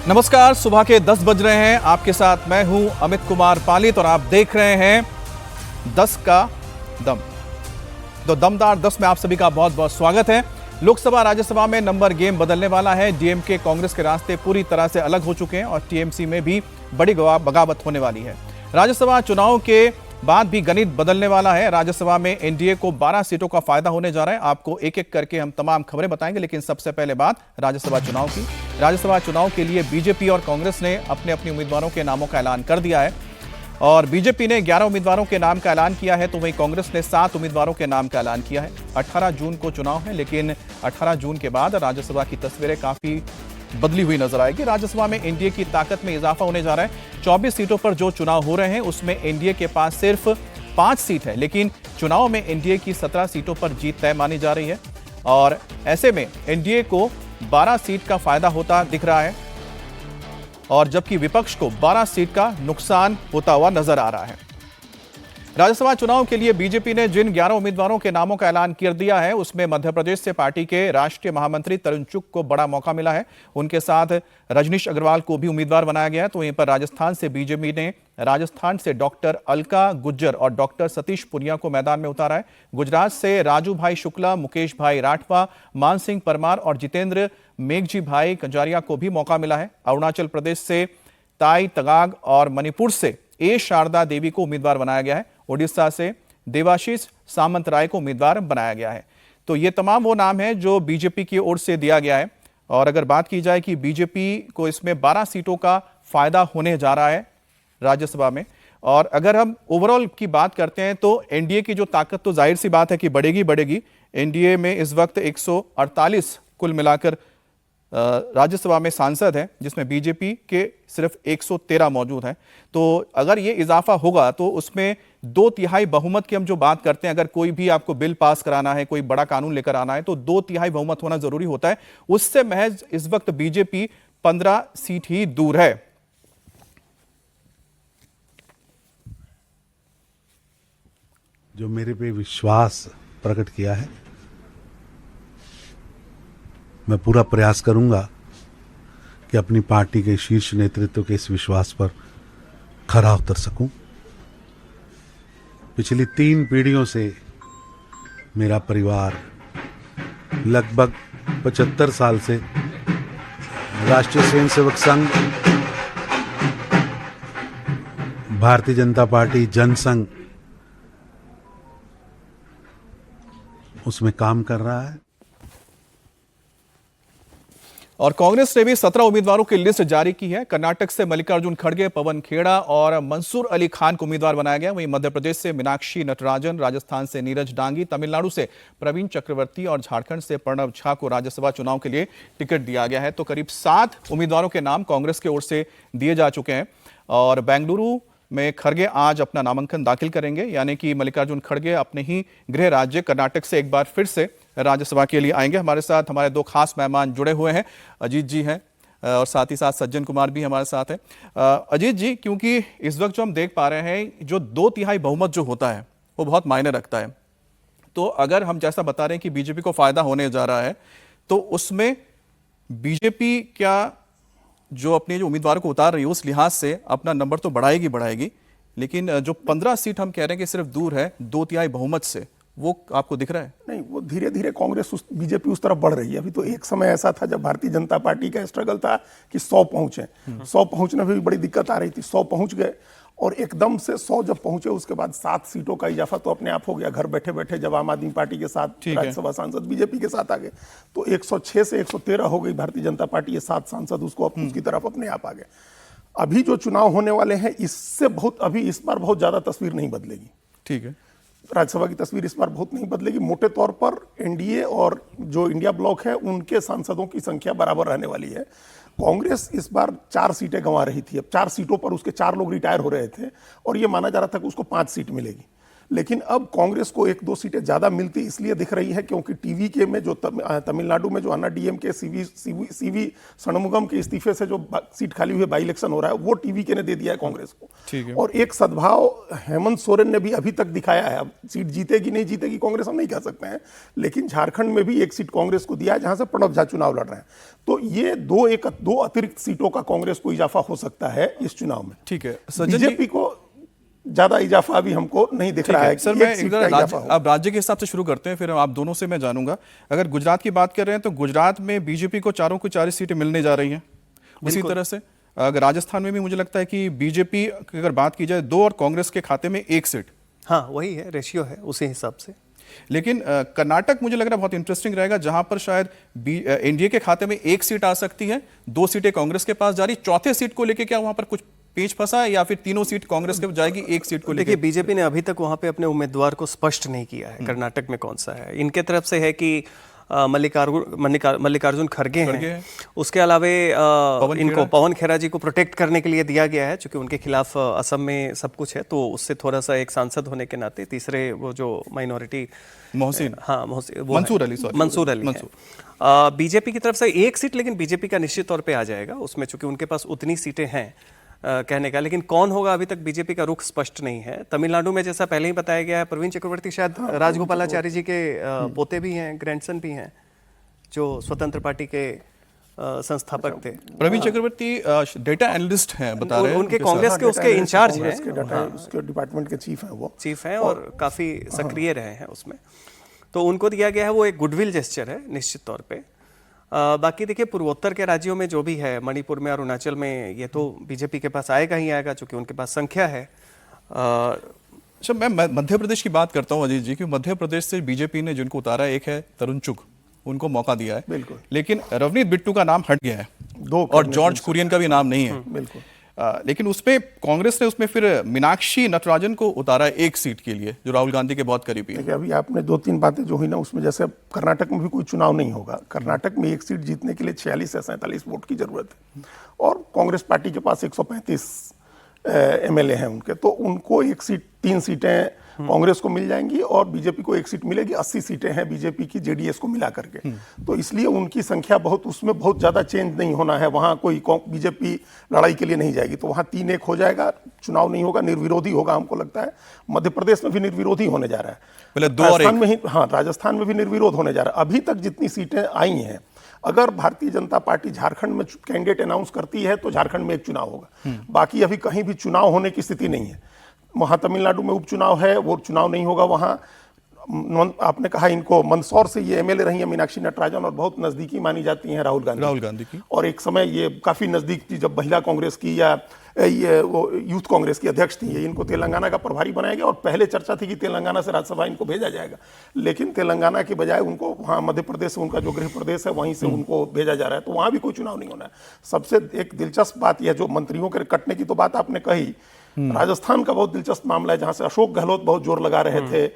नमस्कार, सुबह के 10 बज रहे हैं। आपके साथ मैं हूं अमित कुमार पालित और आप देख रहे हैं 10 का दम। तो दमदार 10 में आप सभी का बहुत बहुत स्वागत है। लोकसभा राज्यसभा में नंबर गेम बदलने वाला है। डीएमके कांग्रेस के रास्ते पूरी तरह से अलग हो चुके हैं और टीएमसी में भी बड़ी बगावत होने वाली है। राज्यसभा चुनाव के बाद भी गणित बदलने वाला है। राज्यसभा में एनडीए को 12 सीटों का फायदा होने जा रहा है। आपको एक एक करके हम तमाम खबरें बताएंगे, लेकिन सबसे पहले बात राज्यसभा चुनाव की। राज्यसभा चुनाव के लिए बीजेपी और कांग्रेस ने अपने अपने उम्मीदवारों के नामों का ऐलान कर दिया है और बीजेपी ने 11 उम्मीदवारों के नाम का ऐलान किया है, तो वहीं कांग्रेस ने 7 उम्मीदवारों के नाम का ऐलान किया है। 18 जून को चुनाव है, लेकिन 18 जून के बाद राज्यसभा की तस्वीरें काफी बदली हुई नजर आएगी। राज्यसभा में एनडीए की ताकत में इजाफा होने जा रहा है। 24 सीटों पर जो चुनाव हो रहे हैं उसमें एनडीए के पास सिर्फ 5 सीट है, लेकिन चुनाव में एनडीए की 17 सीटों पर जीत तय मानी जा रही है और ऐसे में एनडीए को 12 सीट का फायदा होता दिख रहा है और जबकि विपक्ष को 12 सीट का नुकसान होता हुआ नजर आ रहा है। राज्यसभा चुनाव के लिए बीजेपी ने जिन 11 उम्मीदवारों के नामों का ऐलान कर दिया है उसमें मध्य प्रदेश से पार्टी के राष्ट्रीय महामंत्री तरुण चुग को बड़ा मौका मिला है। उनके साथ रजनीश अग्रवाल को भी उम्मीदवार बनाया गया है। तो वहीं पर राजस्थान से बीजेपी ने राजस्थान से डॉक्टर अलका गुज्जर और डॉक्टर सतीश पुनिया को मैदान में उतारा है। गुजरात से राजू भाई शुक्ला, मुकेश भाई राठवा, मान सिंह परमार और जितेंद्र मेघजी भाई कंजारिया को भी मौका मिला है। अरुणाचल प्रदेश से ताई तगाग और मणिपुर से ए शारदा देवी को उम्मीदवार बनाया गया है। ओडिशा से देवाशीष सामंत राय को उम्मीदवार बनाया गया है। तो ये तमाम वो नाम हैं जो बीजेपी की ओर से दिया गया है। और अगर बात की जाए कि बीजेपी को इसमें 12 सीटों का फायदा होने जा रहा है राज्यसभा में, और अगर हम ओवरऑल की बात करते हैं तो एनडीए की जो ताकत तो जाहिर सी बात है कि बढ़ेगी। एनडीए में इस वक्त 148 कुल मिलाकर राज्यसभा में सांसद हैं, जिसमें बीजेपी के सिर्फ 113 मौजूद हैं। तो अगर ये इजाफा होगा तो उसमें 2/3 बहुमत की हम जो बात करते हैं, अगर कोई भी आपको बिल पास कराना है, कोई बड़ा कानून लेकर आना है तो 2/3 बहुमत होना जरूरी होता है। उससे महज इस वक्त बीजेपी 15 सीट ही दूर है। जो मेरे पे विश्वास प्रकट किया है, मैं पूरा प्रयास करूंगा कि अपनी पार्टी के शीर्ष नेतृत्व के इस विश्वास पर खरा उतर सकूं। पिछली 3 पीढ़ियों से मेरा परिवार लगभग 75 साल से राष्ट्रीय स्वयंसेवक संघ, भारतीय जनता पार्टी, जनसंघ उसमें काम कर रहा है। और कांग्रेस ने भी 17 उम्मीदवारों की लिस्ट जारी की है। कर्नाटक से मल्लिकार्जुन खड़गे, पवन खेड़ा और मंसूर अली खान को उम्मीदवार बनाया गया। वहीं मध्य प्रदेश से मीनाक्षी नटराजन, राजस्थान से नीरज डांगी, तमिलनाडु से प्रवीण चक्रवर्ती और झारखंड से प्रणव झा को राज्यसभा चुनाव के लिए टिकट दिया गया है। तो करीब 7 उम्मीदवारों के नाम कांग्रेस की ओर से दिए जा चुके हैं और बेंगलुरु में खड़गे आज अपना नामांकन दाखिल करेंगे, यानी कि मल्लिकार्जुन खड़गे अपने ही गृह राज्य कर्नाटक से एक बार फिर से राज्यसभा के लिए आएंगे। हमारे साथ हमारे 2 खास मेहमान जुड़े हुए हैं। अजीत जी हैं और साथ ही साथ सज्जन कुमार भी हमारे साथ हैं। अजीत जी, क्योंकि इस वक्त जो हम देख पा रहे हैं, जो 2/3 बहुमत जो होता है वो बहुत मायने रखता है। तो अगर हम जैसा बता रहे हैं कि बीजेपी को फायदा होने जा रहा है, तो उसमें बीजेपी क्या जो अपने जो उम्मीदवारों को उतार रही है उस लिहाज से अपना नंबर तो बढ़ाएगी, लेकिन जो 15 सीट हम कह रहे हैं कि सिर्फ दूर है 2/3 बहुमत से, वो आपको दिख रहा है? नहीं, वो धीरे धीरे कांग्रेस बीजेपी उस तरफ बढ़ रही है। अभी तो एक समय ऐसा था जब भारतीय जनता पार्टी का स्ट्रगल था कि 100 पहुंचे। 100 पहुंचने में भी बड़ी दिक्कत आ रही थी। 100 पहुंच गए और एकदम से 100 जब पहुंचे उसके बाद 7 सीटों का इजाफा तो अपने आप हो गया। घर बैठे बैठे जब आम आदमी पार्टी के साथ राज्यसभा सांसद बीजेपी के साथ आ गए तो 106 से 113 हो गई भारतीय जनता पार्टी के 7 सांसद उसकी तरफ अपने आप आ गए। अभी जो चुनाव होने वाले हैं इससे अभी इस बार बहुत ज्यादा तस्वीर नहीं बदलेगी। ठीक है, राज्यसभा की तस्वीर इस बार बहुत नहीं बदलेगी। मोटे तौर पर एनडीए और जो इंडिया ब्लॉक है उनके सांसदों की संख्या बराबर रहने वाली है। कांग्रेस इस बार 4 सीटें गंवा रही थी। अब 4 सीटों पर उसके 4 लोग रिटायर हो रहे थे और यह माना जा रहा था कि उसको 5 सीट मिलेगी, लेकिन अब कांग्रेस को 1-2 सीटें ज्यादा मिलती इसलिए दिख रही है क्योंकि टीवी के में जो तमिलनाडु में जो अन्ना डीएमके सीवी षणमुगम के इस्तीफे से जो सीट खाली हुई बाई इलेक्शन हो रहा है वो टीवी के ने दे दिया है कांग्रेस को। और एक सद्भाव हेमंत सोरेन ने भी अभी तक दिखाया है। अब सीट जीतेगी नहीं जीतेगी कांग्रेस हम नहीं कह सकते हैं, लेकिन झारखंड में भी एक सीट कांग्रेस को दिया है जहां से प्रणब झा चुनाव लड़ रहे हैं। तो ये दो अतिरिक्त सीटों का कांग्रेस को इजाफा हो सकता है इस चुनाव में। ठीक है, बीजेपी को ज्यादा इजाफा अभी हमको नहीं दिख रहा है। सर मैं अब राज्य के हिसाब से शुरू करते हैं, फिर आप दोनों से मैं जानूंगा। अगर गुजरात की बात कर रहे हैं तो गुजरात में बीजेपी को 4 की 4 सीटें मिलने जा रही हैं। उसी तरह से अगर राजस्थान में भी मुझे लगता है कि बीजेपी की अगर बात की जाए 2 और कांग्रेस के खाते में 1 सीट। हाँ वही है, रेशियो है उसी हिसाब से। लेकिन कर्नाटक मुझे लग रहा है बहुत इंटरेस्टिंग रहेगा, जहां पर शायद एनडीए के खाते में 1 सीट आ सकती है, 2 सीटें कांग्रेस के पास जा रही। चौथे सीट को लेकर क्या वहां पर कुछ पेच फंसा है या फिर तीनों सीट कांग्रेस के जाएगी, 1 सीट को लेकर? देखिए बीजेपी ने अभी तक वहां पे अपने उम्मीदवार को स्पष्ट नहीं किया है कर्नाटक में कौन सा है। इनके तरफ से है कि मल्लिकार्जुन खड़गे हैं। उसके अलावे इनको पवन खेरा जी को प्रोटेक्ट करने के लिए दिया गया है, क्योंकि उनके खिलाफ असम में सब कुछ है, तो उससे थोड़ा सा एक सांसद होने के नाते। तीसरे वो जो माइनॉरिटी मोहसिन, हाँ मंसूर अली बीजेपी की तरफ से 1 सीट, लेकिन बीजेपी का निश्चित तौर पे आ जाएगा उसमें, चूंकि उनके पास उतनी सीटें हैं कहने का। लेकिन कौन होगा अभी तक बीजेपी का रुख स्पष्ट नहीं है। तमिलनाडु में जैसा पहले ही बताया गया है, प्रवीण चक्रवर्ती शायद राजगोपालाचारी जी के पोते भी हैं, ग्रैंडसन भी हैं, जो स्वतंत्र पार्टी के संस्थापक थे। प्रवीण चक्रवर्ती डेटा एनालिस्ट हैं बता रहे हैं, उनके कांग्रेस के उसके इंचार्ज हैं, उसके डिपार्टमेंट के चीफ हैं, वो चीफ हैं और काफी सक्रिय रहे हैं उसमें। तो उनको दिया गया है, वो एक गुडविल जेस्चर है निश्चित तौर पे। बाकी देखिए पूर्वोत्तर के राज्यों में जो भी है, मणिपुर में और अरुणाचल में, ये तो बीजेपी के पास आएगा ही आएगा, चूंकि उनके पास संख्या है। अच्छा, मैं मध्य प्रदेश की बात करता हूँ अजीत जी, कि मध्य प्रदेश से बीजेपी ने जिनको उतारा, एक है तरुण चुग, उनको मौका दिया है बिल्कुल, लेकिन रवनीत बिट्टू का नाम हट गया है, और जॉर्ज कुरियन का भी नाम नहीं है बिल्कुल। लेकिन उसमें कांग्रेस ने उसमें फिर मीनाक्षी नटराजन को उतारा 1 सीट के लिए, जो राहुल गांधी के बहुत करीबी है। देखिए अभी आपने 2-3 बातें जो हुई ना, उसमें जैसे कर्नाटक में भी कोई चुनाव नहीं होगा। कर्नाटक में 1 सीट जीतने के लिए 46 या 47 वोट की जरूरत है, और कांग्रेस पार्टी के पास 135 एमएलए हैं उनके, तो उनको 1 सीट 3 सीटें कांग्रेस को मिल जाएंगी और बीजेपी को 1 सीट मिलेगी। 80 सीटें हैं बीजेपी की जेडीएस को मिला करके, तो इसलिए उनकी संख्या बहुत, उसमें बहुत ज्यादा चेंज नहीं होना है। वहां कोई बीजेपी लड़ाई के लिए नहीं जाएगी, तो वहां 3-1 हो जाएगा, चुनाव नहीं होगा, निर्विरोधी होगा। हमको लगता है मध्य प्रदेश में भी निर्विरोधी होने जा रहा है, राजस्थान में ही, हाँ राजस्थान में भी निर्विरोध होने जा रहा है। अभी तक जितनी सीटें आई हैं, अगर भारतीय जनता पार्टी झारखंड में कैंडिडेट अनाउंस करती है तो झारखंड में एक चुनाव होगा, बाकी अभी कहीं भी चुनाव होने की स्थिति नहीं है। वहां तमिलनाडु में उपचुनाव है, वो चुनाव नहीं होगा। वहां आपने कहा इनको मंदसौर से ये एमएलए रही है मीनाक्षी नटराजन, और बहुत नजदीकी मानी जाती हैं राहुल गांधी की, और एक समय ये काफी नजदीक थी जब महिला कांग्रेस की या ये वो यूथ कांग्रेस की अध्यक्ष थी। ये इनको तेलंगाना का प्रभारी बनाया गया, और पहले चर्चा थी कि तेलंगाना से राज्यसभा इनको भेजा जाएगा, लेकिन तेलंगाना के बजाय उनको वहाँ मध्य प्रदेश से, उनका जो गृह प्रदेश है वहीं से उनको भेजा जा रहा है, तो वहाँ भी कोई चुनाव नहीं होना है। सबसे एक दिलचस्प बात यह, जो मंत्रियों के कटने की तो बात आपने कही, राजस्थान का बहुत दिलचस्प मामला है, जहां से अशोक गहलोत बहुत जोर लगा रहे थे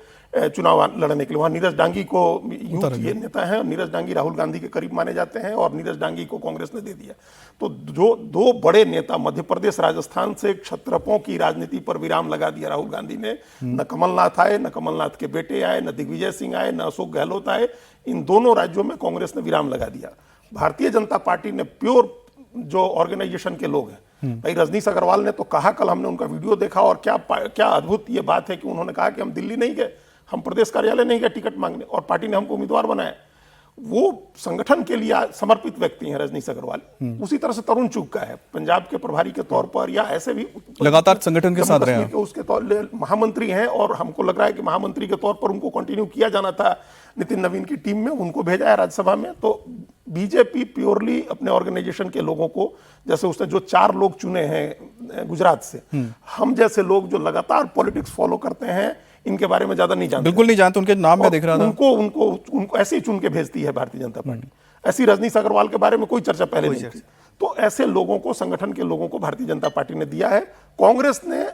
चुनाव लड़ने के लिए। वहां नीरज डांगी को, यूथ ये नेता है, नीरज डांगी राहुल गांधी के करीब माने जाते हैं, और नीरज डांगी को कांग्रेस ने दे दिया। तो जो 2 बड़े नेता मध्य प्रदेश राजस्थान से क्षत्रपों की राजनीति पर विराम लगा दिया राहुल गांधी ने। न कमलनाथ आए, न कमलनाथ के बेटे आए, न दिग्विजय सिंह आए, न अशोक गहलोत आए। इन दोनों राज्यों में कांग्रेस ने विराम लगा दिया। भारतीय जनता पार्टी ने प्योर जो ऑर्गेनाइजेशन के लोग हैं, भाई रजनीश अग्रवाल ने तो कहा, कल हमने उनका वीडियो देखा, और क्या अद्भुत ये बात है कि उन्होंने कहा कि हम दिल्ली नहीं गए, हम प्रदेश कार्यालय नहीं गए टिकट मांगने, और पार्टी ने हमको उम्मीदवार बनाया। वो संगठन के लिए समर्पित व्यक्ति हैं रजनीश अग्रवाल। उसी तरह से तरुण चुग का है, पंजाब के प्रभारी के तौर पर, या ऐसे भी लगातार संगठन के साथ रहे हैं, उसके तौर महामंत्री हैं, और हमको लग रहा है कि महामंत्री के तौर पर उनको कंटिन्यू किया जाना था नितिन नवीन की टीम में, उनको भेजा है राज्यसभा में। तो बीजेपी प्योरली अपने ऑर्गेनाइजेशन के लोगों को, जैसे उसने जो 4 लोग चुने हैं गुजरात से, हम जैसे लोग जो लगातार पॉलिटिक्स फॉलो करते हैं, इनके बारे में ज्यादा नहीं जानते, बिल्कुल नहीं जानते, उनके नाम में देख रहा था। उनको ऐसे ही चुन के भेजती है भारतीय जनता पार्टी। ऐसी रजनीश अग्रवाल के बारे में कोई चर्चा पहले नहीं थी। तो ऐसे लोगों को, संगठन के लोगों को भारतीय जनता पार्टी ने दिया है। कांग्रेस ने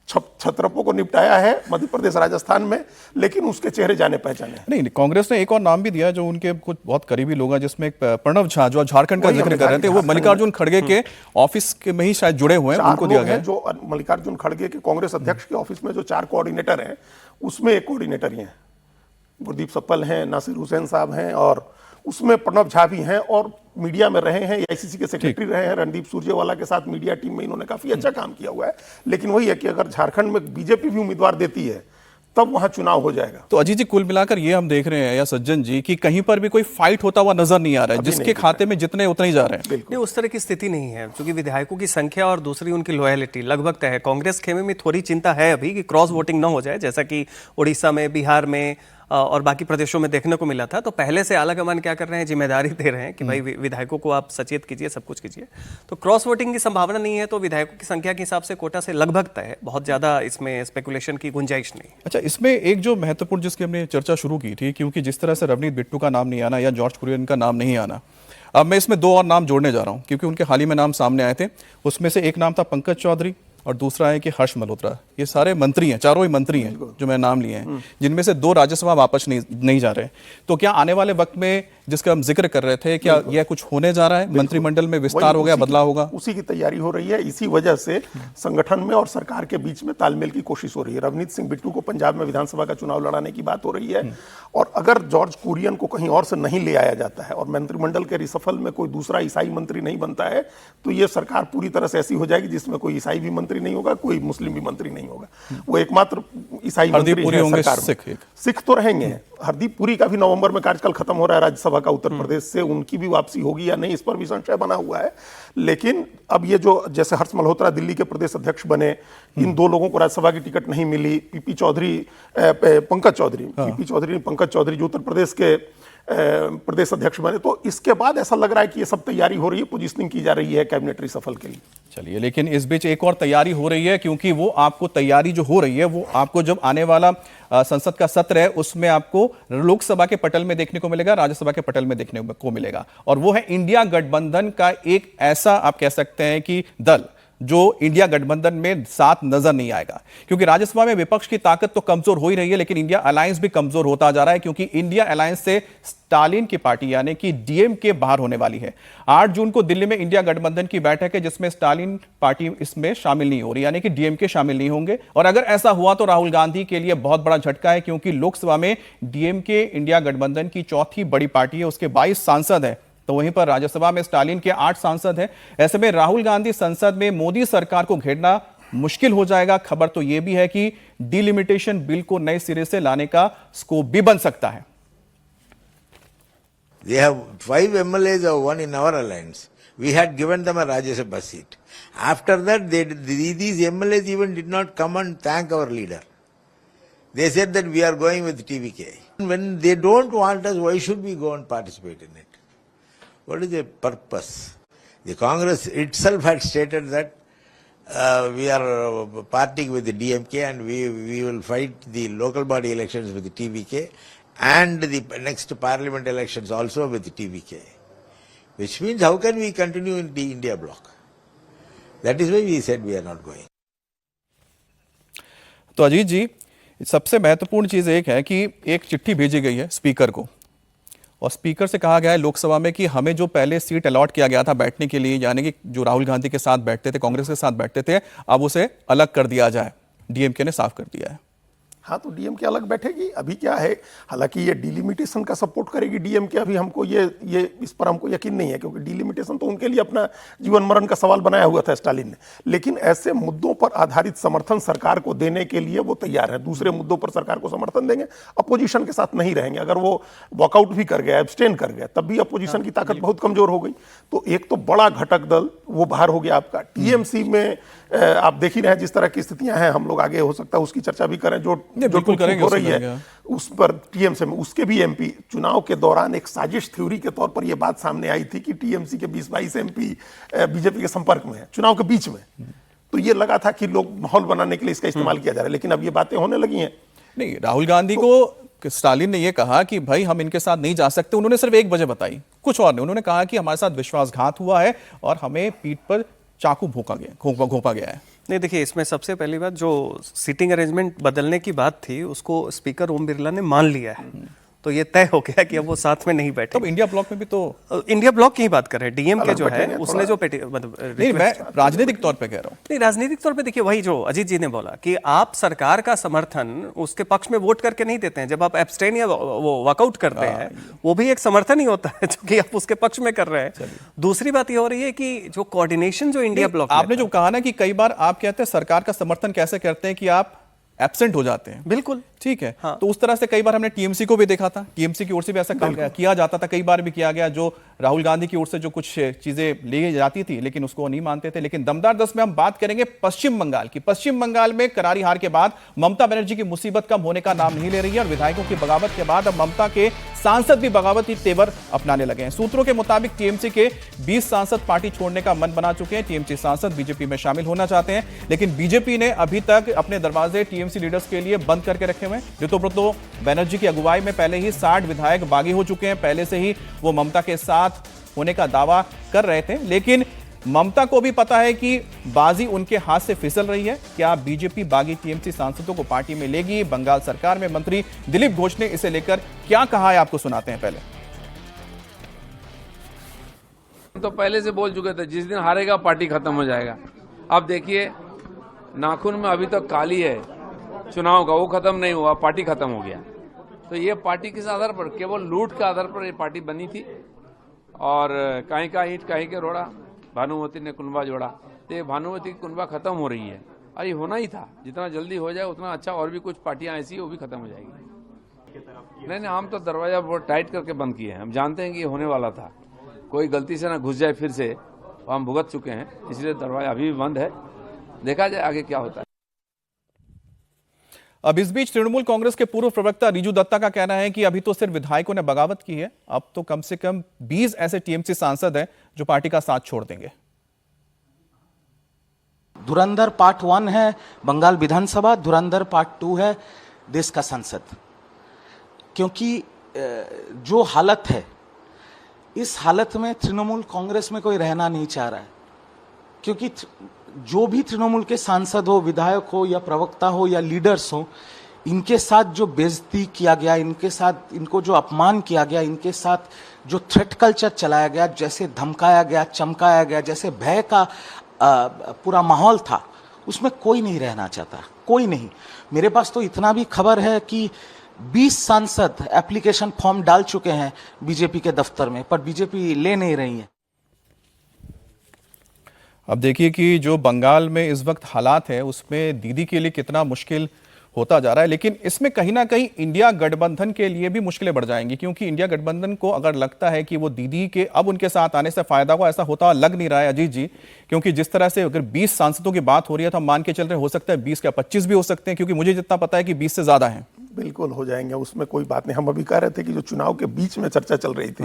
छत्रपों को निपटाया है मध्य प्रदेश राजस्थान में, लेकिन उसके चेहरे जाने पहचाने हैं। नहीं, कांग्रेस ने एक और नाम भी दिया जो उनके कुछ बहुत करीबी लोग हैं, जिसमें एक प्रणव झा जो झारखंड का जिक्र कर रहे थे, वो मल्लिकार्जुन खड़गे के ऑफिस के में ही शायद जुड़े हुए हैं, उनको दिया गया है। जो मल्लिकार्जुन खड़गे के कांग्रेस अध्यक्ष के ऑफिस में जो 4 कोऑर्डिनेटर हैं, उसमें एक कोऑर्डिनेटर ही हैं, गुरदीप सप्पल हैं, नासिर हुसैन साहब हैं, और उसमें प्रणव झा भी हैं, और मीडिया में रहे हैं, एआईसीसी के सेक्रेटरी रहे हैं, रणदीप सुरजेवाला के साथ मीडिया टीम में इन्होंने काफी अच्छा काम किया हुआ है। लेकिन वही है कि अगर झारखंड में बीजेपी भी उम्मीदवार देती है तब वहां चुनाव हो जाएगा। तो अजीत जी, कुल मिलाकर ये हम देख रहे हैं या सज्जन जी कि कहीं पर भी कोई फाइट होता हुआ नजर नहीं आ रहा है, जिसके खाते में जितने उतने ही जा रहे हैं। नहीं, उस तरह की स्थिति नहीं है, क्योंकि विधायकों की संख्या और दूसरी उनकी लॉयलिटी लगभग तय है। कांग्रेस खेमे में थोड़ी चिंता है अभी कि क्रॉस वोटिंग ना हो जाए, जैसा कि उड़ीसा में, बिहार में और बाकी प्रदेशों में देखने को मिला था। तो पहले से आलाकमान क्या कर रहे हैं, जिम्मेदारी दे रहे हैं कि भाई विधायकों को आप सचेत कीजिए, सब कुछ कीजिए। तो क्रॉस वोटिंग की संभावना नहीं है, तो विधायकों की संख्या के हिसाब से कोटा से लगभग तय है, बहुत ज्यादा इसमें स्पेकुलेशन की गुंजाइश नहीं। अच्छा, इसमें एक जो महत्वपूर्ण जिसकी हमने चर्चा शुरू की थी, क्योंकि जिस तरह से रवनीत बिट्टू का नाम नहीं आना या जॉर्ज कुरियन का नाम नहीं आना, अब मैं इसमें 2 और नाम जोड़ने जा रहा हूं, क्योंकि उनके हाल ही में नाम सामने आए थे। उसमें से एक नाम था पंकज चौधरी और दूसरा है कि हर्ष मल्होत्रा। ये सारे मंत्री हैं, चारों ही मंत्री हैं जो मैंने नाम लिए हैं, जिनमें से 2 राज्यसभा वापस नहीं जा रहे। तो क्या आने वाले वक्त में, जिसका हम जिक्र कर रहे थे, क्या यह कुछ होने जा रहा है? मंत्रिमंडल में विस्तार हो गया, बदलाव होगा? उसी की तैयारी हो रही है। इसी वजह से संगठन में और सरकार के बीच में तालमेल की कोशिश हो रही है। रवनीत सिंह बिट्टू को पंजाब में विधानसभा का चुनाव लड़ाने की बात हो रही है, और अगर जॉर्ज कुरियन को कहीं और से नहीं ले आया जाता है और मंत्रिमंडल के रिसफल में कोई दूसरा ईसाई मंत्री नहीं बनता है, तो यह सरकार पूरी तरह से ऐसी हो जाएगी जिसमें कोई ईसाई भी मंत्री नहीं होगा, कोई मुस्लिम भी मंत्री नहीं होगा। वो एकमात्र ईसाई मंत्री है सरकार में। सिख तो रहेंगे। हरदीप पुरी का भी नवंबर में कार्यकाल खत्म हो रहा है राज्यसभा का, उत्तर प्रदेश से उनकी भी वापसी होगी या नहीं, इस पर भी संशय बना हुआ है। लेकिन अब ये जो, जैसे हर्ष मल्होत्रा दिल्ली के प्रदेश अध्यक्ष बने, इन 2 लोगों को राज्यसभा की टिकट नहीं मिली। पंकज चौधरी जो उत्तर प्रदेश के प्रदेश अध्यक्ष बने, तो इसके बाद ऐसा लग रहा है कि ये सब तैयारी हो रही है, पोजीशनिंग की जा रही है कैबिनेट रिसफल के लिए। चलिए, लेकिन इस बीच एक और तैयारी हो रही है, क्योंकि वो आपको तैयारी जो हो रही है वो आपको जब आने वाला संसद का सत्र है उसमें आपको लोकसभा के पटल में देखने को मिलेगा, राज्यसभा के पटल में देखने को मिलेगा। और वो है इंडिया गठबंधन का एक ऐसा, आप कह सकते हैं कि दल, जो इंडिया गठबंधन में साथ नजर नहीं आएगा। क्योंकि राज्यसभा में विपक्ष की ताकत तो कमजोर हो ही रही है, लेकिन इंडिया अलायंस भी कमजोर होता जा रहा है, क्योंकि इंडिया अलायंस से स्टालिन की पार्टी यानी कि डीएमके बाहर होने वाली है। 8 जून को दिल्ली में इंडिया गठबंधन की बैठक है, जिसमें स्टालिन पार्टी इसमें शामिल नहीं हो रही, यानी कि डीएमके शामिल नहीं होंगे। और अगर ऐसा हुआ तो राहुल गांधी के लिए बहुत बड़ा झटका है, क्योंकि लोकसभा में डीएमके इंडिया गठबंधन की 4थी बड़ी पार्टी है, उसके 22 सांसद है, तो वहीं पर राज्यसभा में स्टालिन के 8 सांसद हैं। ऐसे में राहुल गांधी संसद में मोदी सरकार को घेरना मुश्किल हो जाएगा। खबर तो यह भी है कि डिलिमिटेशन बिल को नए सिरे से लाने का स्कोप भी बन सकता है। They have 5 MLAs or 1 in our alliance. We had given them a Rajya Sabha seat. After that, these MLAs even did not come and thank our leader. They said that we are going with TVK. When they don't want us, why should we go and participate in it? What is the purpose? The Congress itself had stated that we are partying with the DMK and we will fight the local body elections with the TVK and the next parliament elections also with the TVK. Which means how can we continue in the India bloc? That is why we said we are not going. तो अजीत जी, सबसे महत्वपूर्ण चीज एक है कि एक चिट्ठी भेजी गई है स्पीकर को, और स्पीकर से कहा गया है लोकसभा में कि हमें जो पहले सीट अलॉट किया गया था बैठने के लिए, यानी कि जो राहुल गांधी के साथ बैठते थे, कांग्रेस के साथ बैठते थे, अब उसे अलग कर दिया जाए। डीएमके ने साफ कर दिया है। हाँ, तो डीएमके अलग बैठेगी। अभी क्या है, हालांकि ये डिलिमिटेशन का सपोर्ट करेगी डीएमके, अभी हमको ये इस पर हमको यकीन नहीं है, क्योंकि डिलिमिटेशन तो उनके लिए अपना जीवन मरण का सवाल बनाया हुआ था स्टालिन ने। लेकिन ऐसे मुद्दों पर आधारित समर्थन सरकार को देने के लिए वो तैयार है। दूसरे मुद्दों पर सरकार को समर्थन देंगे, अपोजिशन के साथ नहीं रहेंगे। अगर वो वॉकआउट भी कर गया, एब्सटेन कर गया, तब भी अपोजिशन की ताकत बहुत कमजोर हो गई। तो एक तो बड़ा घटक दल वो बाहर हो गया आपका। टीएमसी में आप देख ही रहे हैं जिस तरह की स्थितियां हैं, हम लोग आगे हो सकता है उसकी चर्चा भी करें, जो हो रही है उस पर टीएमसी में। उसके भी एमपी चुनाव के दौरान एक साजिश थ्योरी के तौर पर यह बात सामने आई थी कि टीएमसी के 20-22 एमपी बीजेपी के संपर्क में है चुनाव के बीच में। तो ये लगा था कि लोग माहौल बनाने के लिए इसका इस्तेमाल किया जा रहा है, लेकिन अब ये बातें होने लगी हैं। नहीं, राहुल गांधी को स्टालिन ने यह कहा कि भाई हम इनके साथ नहीं जा सकते। उन्होंने सिर्फ एक वजह बताई, कुछ और नहीं। उन्होंने कहा कि हमारे साथ विश्वासघात हुआ है और हमें पीठ पर चाकू घोंपा गया है। नहीं, देखिए इसमें सबसे पहली बात, जो सीटिंग अरेंजमेंट बदलने की बात थी उसको स्पीकर ओम बिरला ने मान लिया है, तो ये तय हो गया कि अब वो साथ में नहीं बैठे। तो इंडिया ब्लॉक में भी तो इंडिया ब्लॉक की ही बात कर रहे हैं, डीएम के जो है बैठेंगे उसने जो नहीं, मैं राजनीतिक तौर पे कह रहा हूँ। नहीं, राजनीतिक तौर पे देखिए वही जो अजीत जी ने बोला कि आप सरकार का समर्थन उसके पक्ष में वोट करके नहीं देते हैं, जब आप एब्सटेन या वो वॉकआउट करते हैं वो भी एक समर्थन ही होता है जो कि आप उसके पक्ष में कर रहे हैं। दूसरी बात ये हो रही है कि जो कोऑर्डिनेशन जो इंडिया ब्लॉक आपने जो कहा ना कि कई बार आप कहते हैं सरकार का समर्थन कैसे करते हैं कि आप एब्सेंट हो जाते हैं, बिल्कुल ठीक है। हाँ। तो उस तरह से कई बार हमने टीएमसी को भी देखा था, टीएमसी की ओर से भी ऐसा किया जाता था, कई बार भी किया गया, जो राहुल गांधी की ओर से जो कुछ चीजें ली जाती थी लेकिन उसको नहीं मानते थे। लेकिन दमदार 10 में हम बात करेंगे पश्चिम बंगाल की। पश्चिम बंगाल में करारी हार के बाद ममता बनर्जी की मुसीबत कम होने का नाम नहीं ले रही है और विधायकों की बगावत के बाद अब ममता के सांसद भी बगावती तेवर अपनाने लगे हैं। सूत्रों के मुताबिक टीएमसी के 20 सांसद पार्टी छोड़ने का मन बना चुके हैं। टीएमसी सांसद बीजेपी में शामिल होना चाहते हैं, लेकिन बीजेपी ने अभी तक अपने दरवाजे टीएमसी लीडर्स के लिए बंद करके रखे हुए हैं। ऋतुव्रत बनर्जी की अगुवाई में पहले ही 60 विधायक बागी हो चुके हैं। पहले से ही वो ममता के साथ होने का दावा कर रहे थे, लेकिन ममता को भी पता है कि बाजी उनके हाथ से फिसल रही है। क्या बीजेपी बागी टीएमसी सांसदों को पार्टी में लेगी? बंगाल सरकार में मंत्री दिलीप घोष ने इसे लेकर क्या कहा है, आपको सुनाते हैं। पहले तो पहले से बोल चुके थे जिस दिन हारेगा पार्टी खत्म हो जाएगा। अब देखिए नाखून में अभी तक काली है चुनाव का, वो खत्म नहीं हुआ, पार्टी खत्म हो गया। तो ये पार्टी किस आधार पर, केवल लूट के आधार पर ये पार्टी बनी थी और कहीं का ईंट कहीं के रोड़ा, भानुमति ने कुनबा जोड़ा। तो ये भानुमति की कुनबा खत्म हो रही है और ये होना ही था, जितना जल्दी हो जाए उतना अच्छा। और भी कुछ पार्टियां ऐसी है वो भी खत्म हो जाएगी। नहीं, हम तो दरवाजा बहुत टाइट करके बंद किए हैं। हम जानते हैं कि ये होने वाला था, कोई गलती से ना घुस जाए फिर से, हम भुगत चुके हैं, इसलिए दरवाजा अभी भी बंद है। देखा जाए आगे क्या होता है। अब इस बीच तृणमूल कांग्रेस के पूर्व प्रवक्ता रिजू दत्ता का कहना है कि अभी तो सिर्फ विधायकों ने बगावत की है, अब तो कम से कम 20 ऐसे टीएमसी सांसद हैं जो पार्टी का साथ छोड़ देंगे। धुरंधर पार्ट 1 है बंगाल विधानसभा, धुरंधर पार्ट 2 है देश का संसद। क्योंकि जो हालत है, इस हालत में तृणमूल कांग्रेस में कोई रहना नहीं चाह रहा है। क्योंकि जो भी तृणमूल के सांसद हो, विधायक हो या प्रवक्ता हो या लीडर्स हो, इनके साथ जो बेइज्जती किया गया, इनके साथ इनको जो अपमान किया गया, इनके साथ जो थ्रेट कल्चर चलाया गया, जैसे धमकाया गया, चमकाया गया, जैसे भय का पूरा माहौल था, उसमें कोई नहीं रहना चाहता, कोई नहीं। मेरे पास तो इतना भी खबर है कि 20 सांसद एप्लीकेशन फॉर्म डाल चुके हैं बीजेपी के दफ्तर में, पर बीजेपी ले नहीं रही है। अब देखिए कि जो बंगाल में इस वक्त हालात है उसमें दीदी के लिए कितना मुश्किल होता जा रहा है, लेकिन इसमें कहीं ना कहीं इंडिया गठबंधन के लिए भी मुश्किलें बढ़ जाएंगी, क्योंकि इंडिया गठबंधन को अगर लगता है कि वो दीदी के अब उनके साथ आने से फायदा हुआ, ऐसा होता लग नहीं रहा है अजीत जी। क्योंकि जिस तरह से अगर 20 सांसदों की बात हो रही है तो हम मान के चल रहे हो सकता है 20 क्या 25 भी हो सकते हैं, क्योंकि मुझे जितना पता है कि 20 से ज्यादा हैं। बिल्कुल हो जाएंगे, उसमें कोई बात नहीं। हम अभी कह रहे थे कि जो चुनाव के बीच में चर्चा चल रही थी,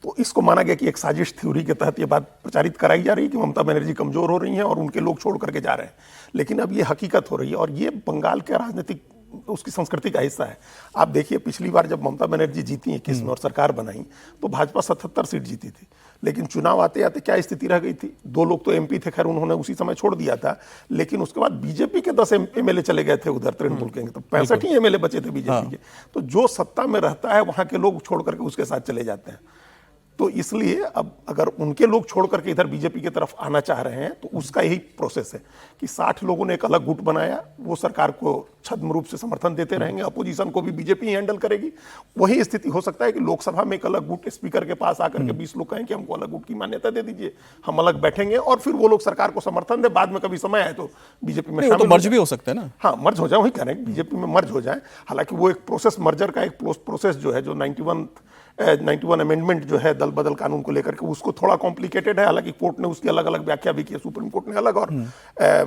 तो इसको माना गया कि एक साजिश थ्योरी के तहत ये बात प्रचारित कराई जा रही है कि ममता बनर्जी कमजोर हो रही हैं और उनके लोग छोड़ करके जा रहे हैं। लेकिन अब ये हकीकत हो रही है और ये बंगाल के राजनीतिक उसकी संस्कृति का हिस्सा है। आप देखिए पिछली बार जब ममता बनर्जी जीती 21 में और सरकार बनाई तो भाजपा 77 सीट जीती थी, लेकिन चुनाव आते आते क्या स्थिति रह गई थी? 2 लोग तो एमपी थे, खैर उन्होंने उसी समय छोड़ दिया था, लेकिन उसके बाद बीजेपी के 10 एमएलए चले गए थे उधर तृणमूल के, तो 65 ही एमएलए बचे थे बीजेपी के। तो जो सत्ता में रहता है वहां के लोग छोड़ करके उसके साथ चले जाते हैं। तो इसलिए अब अगर उनके लोग छोड़ करके इधर बीजेपी की तरफ आना चाह रहे हैं तो उसका यही प्रोसेस है कि 60 लोगों ने एक अलग गुट बनाया, वो सरकार को छद्म रूप से समर्थन देते रहेंगे, अपोजिशन को भी बीजेपी ही हैंडल करेगी। वही स्थिति हो सकता है कि लोकसभा में एक अलग गुट स्पीकर के पास आकर के 20 लोग कहें कि हमको अलग गुट की मान्यता दे दीजिए, हम अलग बैठेंगे, और फिर वो लोग सरकार को समर्थन दे, बाद में कभी समय आए तो बीजेपी में शामिल मर्ज भी हो सकता है ना। हाँ, मर्ज हो जाए, वही कह रहे हैं बीजेपी में मर्ज हो जाए। हालांकि वो एक प्रोसेस, मर्जर का एक प्रोसेस जो है, जो 91 अमेंडमेंट जो है दल बदल कानून को लेकर के, उसको थोड़ा कॉम्प्लिकेटेड है। हालांकि कोर्ट ने उसकी अलग अलग व्याख्या भी की है, सुप्रीम कोर्ट ने अलग और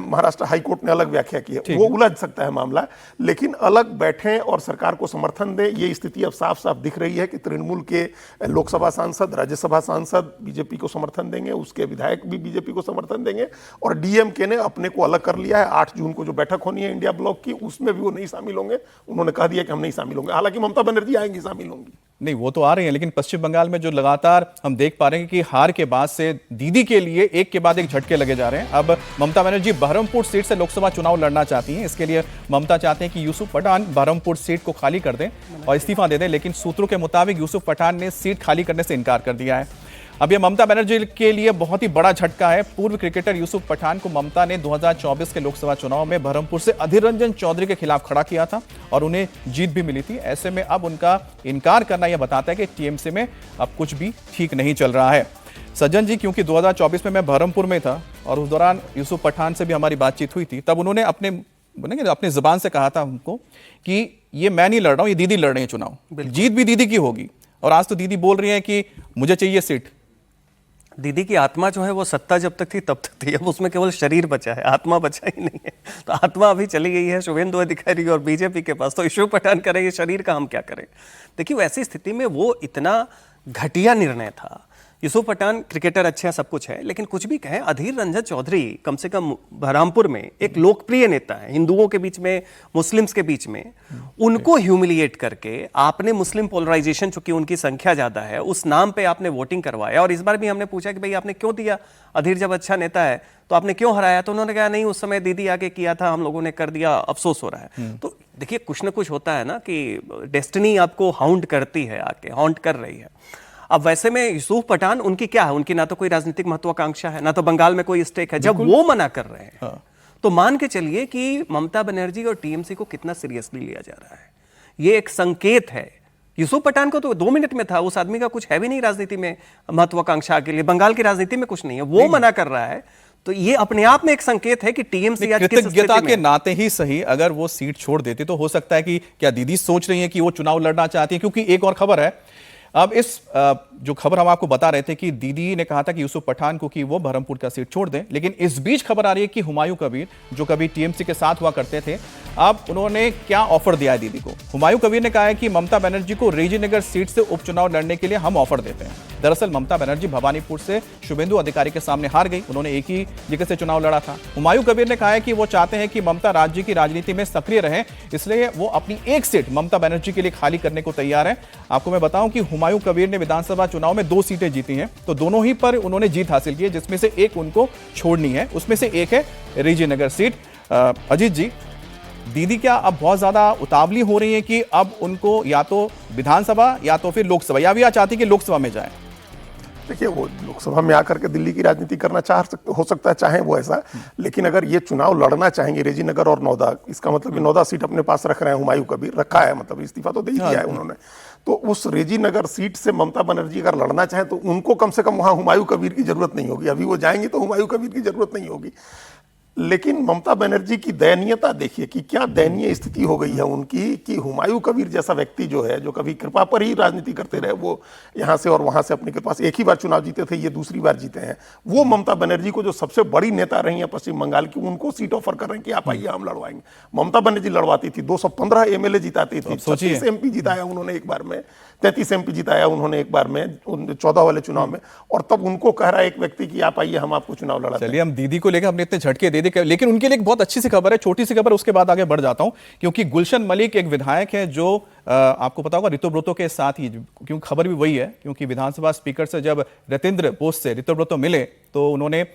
महाराष्ट्र हाई कोर्ट ने अलग व्याख्या की है, वो उलझ सकता है मामला। लेकिन अलग बैठें और सरकार को समर्थन दें, ये स्थिति अब साफ साफ दिख रही है कि तृणमूल के लोकसभा सांसद, राज्यसभा सांसद बीजेपी को समर्थन देंगे, उसके विधायक भी बीजेपी को समर्थन देंगे, और डीएमके ने अपने को अलग कर लिया है। 8 जून को जो बैठक होनी है इंडिया ब्लॉक की, उसमें भी वो नहीं शामिल होंगे। उन्होंने कह दिया कि हम नहीं शामिल होंगे, हालांकि ममता बनर्जी आएंगी, शामिल होंगी। नहीं, वो तो आ रही है, लेकिन पश्चिम बंगाल में जो लगातार हम देख पा रहे हैं कि हार के बाद से दीदी के लिए एक के बाद एक झटके लगे जा रहे हैं। अब ममता बनर्जी बहरमपुर सीट से लोकसभा चुनाव लड़ना चाहती हैं। इसके लिए ममता चाहते हैं कि यूसुफ पठान बहरमपुर सीट को खाली कर दें और इस्तीफा दे दें, लेकिन सूत्रों के मुताबिक यूसुफ पठान ने सीट खाली करने से इनकार कर दिया है। अब यह ममता बनर्जी के लिए बहुत ही बड़ा झटका है। पूर्व क्रिकेटर यूसुफ पठान को ममता ने 2024 के लोकसभा चुनाव में बहरमपुर से अधीर रंजन चौधरी के खिलाफ खड़ा किया था और उन्हें जीत भी मिली थी। ऐसे में अब उनका इनकार करना यह बताता है कि टीएमसी में अब कुछ भी ठीक नहीं चल रहा है। सज्जन जी, क्योंकि 2024 में मैं बहरमपुर में था और उस दौरान यूसुफ पठान से भी हमारी बातचीत हुई थी, तब उन्होंने अपनी जुबान से कहा था हमको कि ये मैं नहीं लड़ रहा हूं, ये दीदी लड़ रही है चुनाव, जीत भी दीदी की होगी। और आज तो दीदी बोल रही है कि मुझे चाहिए सीट। दीदी की आत्मा जो है वो सत्ता जब तक थी तब तक थी, अब उसमें केवल शरीर बचा है, आत्मा बचा ही नहीं है। तो आत्मा अभी चली गई है शुभेंदु अधिकारी और बीजेपी के पास, तो यूसुफ पठान करेंगे, शरीर का हम क्या करें। देखिए, वैसी स्थिति में वो इतना घटिया निर्णय था। यूसुफ पठान क्रिकेटर अच्छे हैं, सब कुछ है, लेकिन कुछ भी कहें, अधीर रंजन चौधरी कम से कम बहरामपुर में एक लोकप्रिय नेता है, हिंदुओं के बीच में, मुस्लिम्स के बीच में। उनको ह्यूमिलिएट करके आपने मुस्लिम पोलराइजेशन, चूंकि उनकी संख्या ज्यादा है, उस नाम पे आपने वोटिंग करवाया। और इस बार भी हमने पूछा कि भाई आपने क्यों दिया, अधीर जब अच्छा नेता है तो आपने क्यों हराया, तो उन्होंने कहा नहीं, उस समय दीदी आके किया था, हम लोगों ने कर दिया, अफसोस हो रहा है। तो देखिए, कुछ ना कुछ होता है ना कि डेस्टिनी आपको हाउंट करती है, आके हाउंट कर रही है। अब वैसे में यूसुफ पठान, उनकी क्या है, उनकी ना तो कोई राजनीतिक महत्वाकांक्षा है, ना तो बंगाल में कोई स्टेक है। जब वो मना कर रहे हैं तो मान के चलिए कि ममता बनर्जी और टीएमसी को कितना सीरियसली लिया जा रहा है। ये एक संकेत है। यूसुफ पठान को तो 2 मिनट में था, उस आदमी का कुछ है भी नहीं राजनीति में महत्वाकांक्षा के लिए, बंगाल की राजनीति में कुछ नहीं है, वो मना कर रहा है। तो ये अपने आप में एक संकेत है कि टीएमसी कृतज्ञता के नाते ही सही अगर वो सीट छोड़ देती तो हो सकता है कि क्या दीदी सोच रही है कि वो चुनाव लड़ना चाहती है। क्योंकि एक और खबर है, अब इस जो खबर हम आपको बता रहे थे कि दीदी ने कहा था कि यूसुफ पठान को कि वो बहरमपुर का सीट छोड़ दें, लेकिन इस बीच खबर आ रही है कि हुमायूं कबीर, जो कभी टीएमसी के साथ हुआ करते थे, अब उन्होंने क्या ऑफर दिया है दीदी को। हुमायूं कबीर ने कहा है कि ममता बनर्जी को रेजीनगर सीट से उपचुनाव लड़ने के लिए हम ऑफर देते हैं। दरअसल ममता बनर्जी भवानीपुर से शुभेंदु अधिकारी के सामने हार गई, उन्होंने एक ही जगह से चुनाव लड़ा था। हुमायूं कबीर ने कहा है कि वो चाहते हैं कि ममता राज्य की राजनीति में सक्रिय रहे, इसलिए वो अपनी एक सीट ममता बनर्जी के लिए खाली करने को तैयार है। आपको मैं बताऊं कि हुमायूं कबीर ने विधानसभा चुनाव में 2 सीटें जीती हैं, तो दोनों ही पर उन्होंने जीत हासिल की है, जिसमें से एक उनको छोड़नी है, उसमें से एक है रेजीनगर सीट। अजीत जी, दीदी क्या अब बहुत ज्यादा उतावली हो रही है कि अब उनको या तो विधानसभा या तो फिर लोकसभा, या भी आप चाहती कि लोकसभा में जाए? देखिए, वो लोकसभा में आकर के दिल्ली की राजनीति करना हो सकता है, चाहे वो ऐसा, लेकिन अगर ये चुनाव लड़ना चाहेंगे रेजीनगर और नौदा, इसका मतलब कि नौदा सीट अपने पास रख रहे हैं हुमायूं कबीर, रखा है, मतलब इस्तीफा तो दे ही दिया है उन्होंने। तो उस रेजीनगर सीट से ममता बनर्जी अगर लड़ना चाहे तो उनको कम से कम वहां हुमायूं कबीर की जरूरत नहीं होगी। अभी वो जाएंगे तो हुमायूं कबीर की जरूरत नहीं होगी। लेकिन ममता बनर्जी की दयनीयता देखिए कि क्या दयनीय स्थिति हो गई है उनकी, कि हुमायूं कबीर जैसा व्यक्ति जो है, जो कभी कृपा पर ही राजनीति करते रहे, वो यहाँ से और वहाँ से अपने कृपा से एक ही बार चुनाव जीते थे, ये दूसरी बार जीते हैं, वो ममता बनर्जी को, जो सबसे बड़ी नेता रही है पश्चिम बंगाल की, उनको सीट ऑफर कर रहे हैं कि आप आइए हम लड़वाएंगे। ममता बनर्जी लड़वाती थी, 215 एमएलए जिताती थी, 36 एमपी जिताया उन्होंने एक बार में, 33 एमपी जिताया उन्होंने एक बार में 14 वाले चुनाव में, और तब उनको कह रहा है एक व्यक्ति कि आप आइए हम आपको चुनाव लड़ा। चलिए, हम दीदी को लेकर हमने इतने झटके दे दिए, लेकिन उनके लिए बहुत अच्छी सी खबर है, छोटी सी खबर, उसके बाद आगे बढ़ जाता हूं। क्योंकि गुलशन मलिक एक विधायक है जो आपको पता होगा ऋतुव्रतो के साथ ही, क्योंकि खबर भी वही है, क्योंकि विधानसभा स्पीकर से जब रतिंद्र बोस से ऋतुव्रतो मिले तो उन्होंने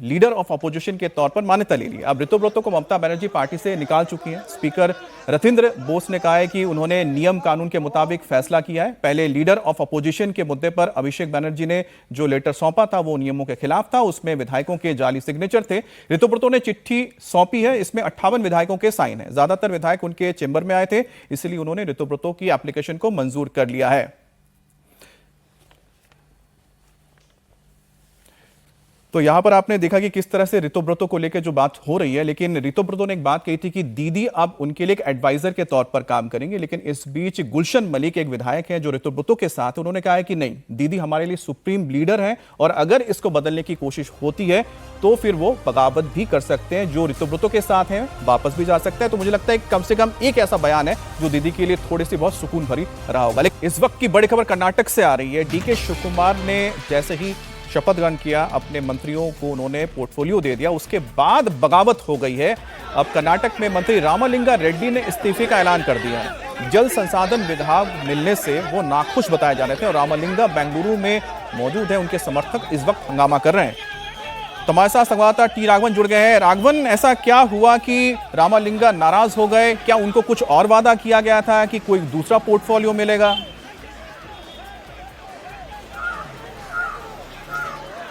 लीडर ऑफ अपोजिशन के तौर पर मान्यता ले ली। अब ऋतुव्रतो को ममता बनर्जी पार्टी से निकाल चुकी हैं। स्पीकर रतिंद्र बोस ने कहा है कि उन्होंने नियम कानून के मुताबिक फैसला किया है। पहले लीडर ऑफ अपोजिशन के मुद्दे पर अभिषेक बनर्जी ने जो लेटर सौंपा था वो नियमों के खिलाफ था, उसमें विधायकों के जाली सिग्नेचर थे। ऋतुव्रतो ने चिट्ठी सौंपी है, इसमें 58 विधायकों के साइन है। ज्यादातर विधायक उनके चेंबर में आए थे, इसलिए उन्होंने ऋतुव्रतो की एप्लीकेशन को मंजूर कर लिया है। तो यहां पर आपने देखा कि किस तरह से ऋतुव्रतो को लेकर जो बात हो रही है, लेकिन ऋतुव्रतो ने एक बात कही थी कि दीदी अब उनके लिए एक एडवाइजर के तौर पर काम करेंगे। लेकिन इस बीच गुलशन मलिक एक विधायक है जो ऋतुव्रतो के साथ, उन्होंने कहा है कि नहीं, दीदी हमारे लिए सुप्रीम लीडर है और अगर इसको बदलने की कोशिश होती है तो फिर वो बगावत भी कर सकते हैं। जो ऋतुव्रतो के साथ है वापस भी जा सकता है। तो मुझे लगता है कम से कम एक ऐसा बयान है जो दीदी के लिए थोड़ी सी बहुत सुकून भरी रहा होगा। लेकिन इस वक्त की बड़ी खबर कर्नाटक से आ रही है। डीके शिवकुमार ने जैसे ही शपथ ग्रहण किया, अपने मंत्रियों को उन्होंने पोर्टफोलियो दे दिया, उसके बाद बगावत हो गई है। अब कर्नाटक में मंत्री रामलिंगा रेड्डी ने इस्तीफे का ऐलान कर दिया है। जल संसाधन विभाग मिलने से वो नाखुश बताए जा रहे थे और रामलिंगा बेंगलुरु में मौजूद है, उनके समर्थक इस वक्त हंगामा कर रहे हैं। तो हमारे साथ संवाददाता टी राघवन जुड़ गए हैं। राघवन, ऐसा क्या हुआ कि रामलिंगा नाराज हो गए? क्या उनको कुछ और वादा किया गया था कि कोई दूसरा पोर्टफोलियो मिलेगा?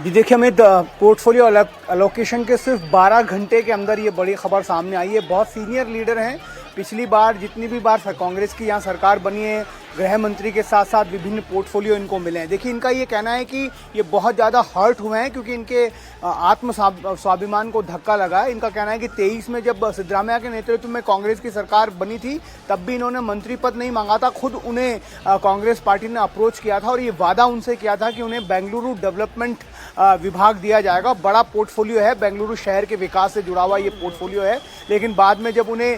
जी देखिए अमित, पोर्टफोलियो अलोकेशन के सिर्फ 12 घंटे के अंदर ये बड़ी खबर सामने आई है। बहुत सीनियर लीडर हैं। पिछली बार जितनी भी बार कांग्रेस की यहाँ सरकार बनी है, गृह मंत्री के साथ साथ विभिन्न पोर्टफोलियो इनको मिले हैं। देखिए इनका ये कहना है कि ये बहुत ज़्यादा हर्ट हुए हैं क्योंकि इनके आत्म स्वाभिमान को धक्का लगा है। इनका कहना है कि 23 में जब सिद्धरामैया के नेतृत्व में कांग्रेस की सरकार बनी थी तब भी इन्होंने मंत्री पद नहीं मांगा था, खुद उन्हें कांग्रेस पार्टी ने अप्रोच किया था और ये वादा उनसे किया था कि उन्हें बेंगलुरु डेवलपमेंट विभाग दिया जाएगा। बड़ा पोर्टफोलियो है, बेंगलुरु शहर के विकास से जुड़ा हुआ ये पोर्टफोलियो है। लेकिन बाद में जब उन्हें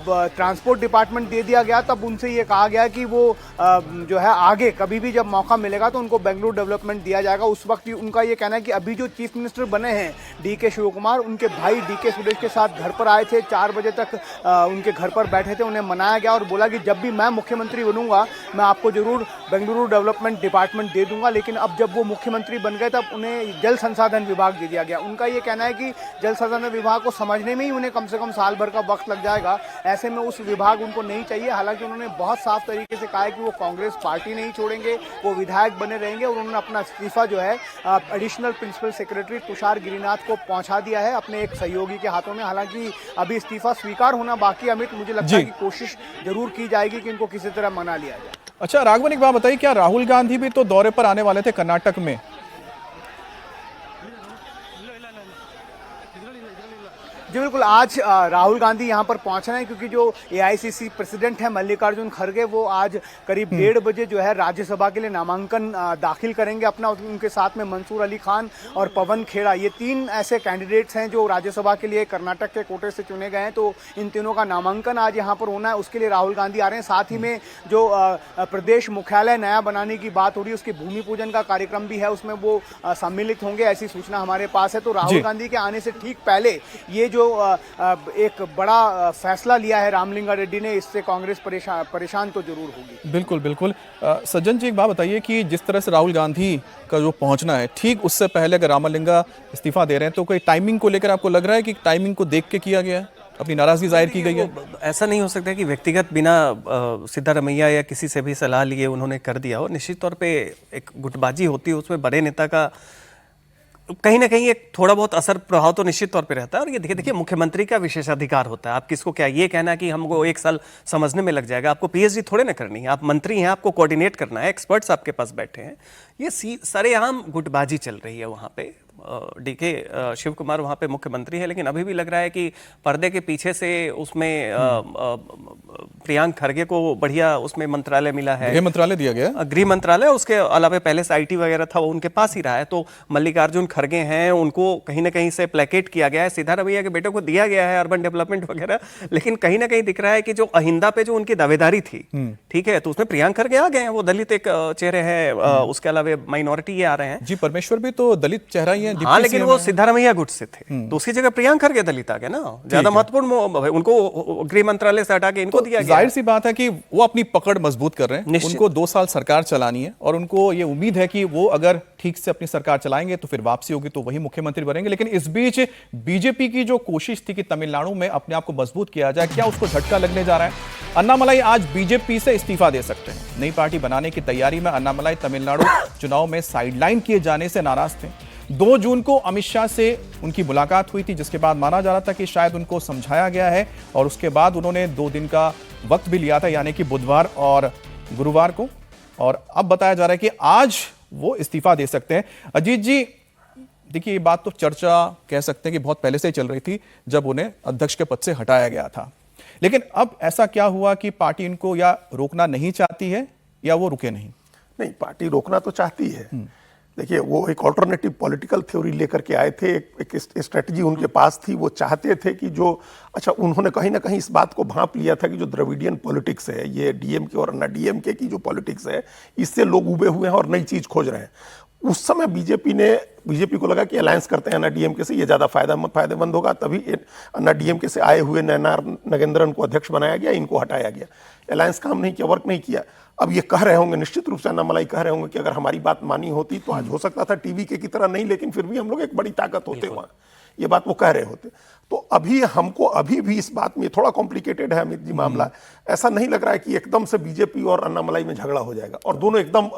ट्रांसपोर्ट डिपार्टमेंट दे दिया गया तब उनसे ये कहा गया कि वो जो है आगे कभी भी जब मौका मिलेगा तो उनको बेंगलुरु डेवलपमेंट दिया जाएगा। उस वक्त उनका ये कहना है कि अभी जो चीफ मिनिस्टर बने हैं DK शिवकुमार, उनके भाई DK सुरेश के साथ घर पर आए थे, 4 बजे तक उनके घर पर बैठे थे, उन्हें मनाया गया और बोला कि जब भी मैं मुख्यमंत्री बनूंगा मैं आपको जरूर बेंगलुरु डेवलपमेंट डिपार्टमेंट दे दूंगा। लेकिन अब जब वो मुख्यमंत्री बन गए तब उन्हें जल संसाधन विभाग दे दिया गया। उनका ये कहना है कि जल संसाधन विभाग को समझने में ही उन्हें कम से कम साल भर का वक्त लग जाएगा, ऐसे में उस विभाग उनको नहीं चाहिए। हालांकि उन्होंने बहुत साफ तरीके से कहा है कि वो कांग्रेस पार्टी नहीं छोड़ेंगे, वो विधायक बने रहेंगे और उन्होंने अपना इस्तीफा जो है additional principal secretary Tushar Girinath को पहुंचा दिया है अपने एक सहयोगी के हाथों में। हालांकि अभी इस्तीफा स्वीकार होना बाकी। अमित, मुझे लगता है कि कोशिश जरूर की जाएगी कि इनको किसी तरह मना लिया जाए। अच्छा राघवन, एक बात बताइए, क्या राहुल गांधी भी तो दौरे पर आने वाले थे कर्नाटक में? जी बिल्कुल, आज राहुल गांधी यहाँ पर पहुँच रहे हैं क्योंकि जो AICC प्रेसिडेंट है मल्लिकार्जुन खड़गे, वो आज करीब 1:30 बजे जो है राज्यसभा के लिए नामांकन दाखिल करेंगे अपना। उनके साथ में मंसूर अली खान और पवन खेड़ा, ये 3 ऐसे कैंडिडेट्स हैं जो राज्यसभा के लिए कर्नाटक के कोटे से चुने गए हैं। तो इन तीनों का नामांकन आज यहाँ पर होना है, उसके लिए राहुल गांधी आ रहे हैं। साथ ही में जो प्रदेश मुख्यालय नया बनाने की बात हो रही है, उसके भूमि पूजन का कार्यक्रम भी है, उसमें वो सम्मिलित होंगे, ऐसी सूचना हमारे पास है। तो राहुल गांधी के आने से ठीक पहले ये जो एक बड़ा फैसला लिया है रामलिंगा रेड्डी ने, इससे कांग्रेस परेशान तो जरूर होगी। बिल्कुल बिल्कुल। सज्जन जी, एक बात बताइए कि जिस तरह से राहुल गांधी का जो पहुंचना है, ठीक उससे पहले अगर रामलिंगा इस्तीफा दे रहे हैं तो कोई टाइमिंग को लेकर आपको लग रहा है कि टाइमिंग को देख के किया गया है, अपनी नाराजगी जाहिर की गई है? ऐसा नहीं हो सकता कि व्यक्तिगत बिना सिद्धारमैया या किसी से भी सलाह लिए उन्होंने कर दिया हो। निश्चित तौर पे एक गुटबाजी होती है, उसमें बड़े नेता का कहीं ना कहीं एक थोड़ा बहुत असर प्रभाव तो निश्चित तौर पे रहता है। और ये देखिए मुख्यमंत्री का विशेषाधिकार होता है। आप किसको क्या ये कहना कि हमको 1 साल समझने में लग जाएगा, आपको PhD थोड़े ना करनी है, आप मंत्री हैं, आपको कोऑर्डिनेट करना है, एक्सपर्ट्स आपके पास बैठे हैं। ये सरेआम गुटबाजी चल रही है वहाँ पे। DK शिवकुमार वहाँ पे मुख्यमंत्री है, लेकिन अभी भी लग रहा है कि पर्दे के पीछे से उसमें प्रियांक खड़गे को बढ़िया उसमें मंत्रालय मिला है, गृह मंत्रालय दिया गया, गृह मंत्रालय। उसके अलावा पहले से IT वगैरह था वो उनके पास ही रहा है। तो मल्लिकार्जुन खड़गे हैं, उनको कहीं ना कहीं से प्लेकेट किया गया है। सिद्धारमैया के बेटे को दिया गया है अर्बन डेवलपमेंट वगैरह, लेकिन कहीं ना कहीं दिख रहा है कि जो अहिंदा पे जो उनकी दावेदारी थी, ठीक है, तो उसमें प्रियांक खड़गे आ गए हैं, वो दलित एक चेहरे हैं, उसके अलावा माइनॉरिटी ये आ रहे हैं। जी, परमेश्वर भी तो दलित चेहरा ही है। हाँ, लेकिन वो सिद्धारमैया गुट से थे, तो उसकी जगह प्रियांक खड़गे दलित आ गए ना, ज्यादा महत्वपूर्ण उनको गृह मंत्रालय से हटा के इनको दिया गया। जाहिर सी बात है कि वो अपनी पकड़ मजबूत कर रहे हैं। उनको 2 साल सरकार चलानी है और उनको ये उम्मीद है कि वो अगर ठीक से अपनी सरकार चलाएंगे तो फिर वापसी होगी तो वही मुख्यमंत्री बनेंगे। लेकिन इस बीच बीजेपी की जो कोशिश थी कि तमिलनाडु में अपने आप को मजबूत किया जाए, क्या उसको झटका लगने जा रहा है? अन्नामलाई आज बीजेपी से इस्तीफा दे सकते हैं। नई पार्टी बनाने की तैयारी में अन्नामलाई तमिलनाडु चुनाव में साइडलाइन किए जाने से नाराज थे। 2 जून को अमित शाह से उनकी मुलाकात हुई थी, जिसके बाद माना जा रहा था कि शायद उनको समझाया गया है और उसके बाद उन्होंने 2 दिन का वक्त भी लिया था, यानी कि बुधवार और गुरुवार को। और अब बताया जा रहा है कि आज वो इस्तीफा दे सकते हैं। अजीत जी, देखिए ये बात तो चर्चा कह सकते हैं कि बहुत पहले से ही चल रही थी जब उन्हें अध्यक्ष के पद से हटाया गया था। लेकिन अब ऐसा क्या हुआ कि पार्टी इनको या रोकना नहीं चाहती है या वो रुके नहीं? नहीं, पार्टी रोकना तो चाहती है। देखिए, वो एक ऑल्टरनेटिव पॉलिटिकल थ्योरी लेकर के आए थे, एक स्ट्रेटजी उनके पास थी। वो चाहते थे कि जो उन्होंने कहीं ना कहीं इस बात को भांप लिया था कि जो द्रविडियन पॉलिटिक्स है, ये DMK और अन्ना DMK की जो पॉलिटिक्स है, इससे लोग उबे हुए हैं और नई चीज खोज रहे हैं। उस समय बीजेपी को लगा कि अलायंस करते हैं अन्ना डीएमके से, ये ज्यादा फायदेमंद होगा, तभी अन्ना डीएमके से आए हुए नयनार नागेंद्रन को अध्यक्ष बनाया गया, इनको हटाया गया। अलायंस काम नहीं किया, वर्क नहीं किया। अब ये कह रहे होंगे, निश्चित रूप से अन्नामलाई कह रहे होंगे कि अगर हमारी बात मानी होती तो आज हो सकता था टीवी के की तरह नहीं, लेकिन फिर भी हम लोग एक बड़ी ताकत होते वहां, ये बात वो कह रहे होते। तो अभी भी इस बात में थोड़ा कॉम्प्लिकेटेड है अमित जी मामला। ऐसा नहीं लग रहा है कि एकदम से बीजेपी और अन्नामलाई में झगड़ा हो जाएगा और दोनों एकदम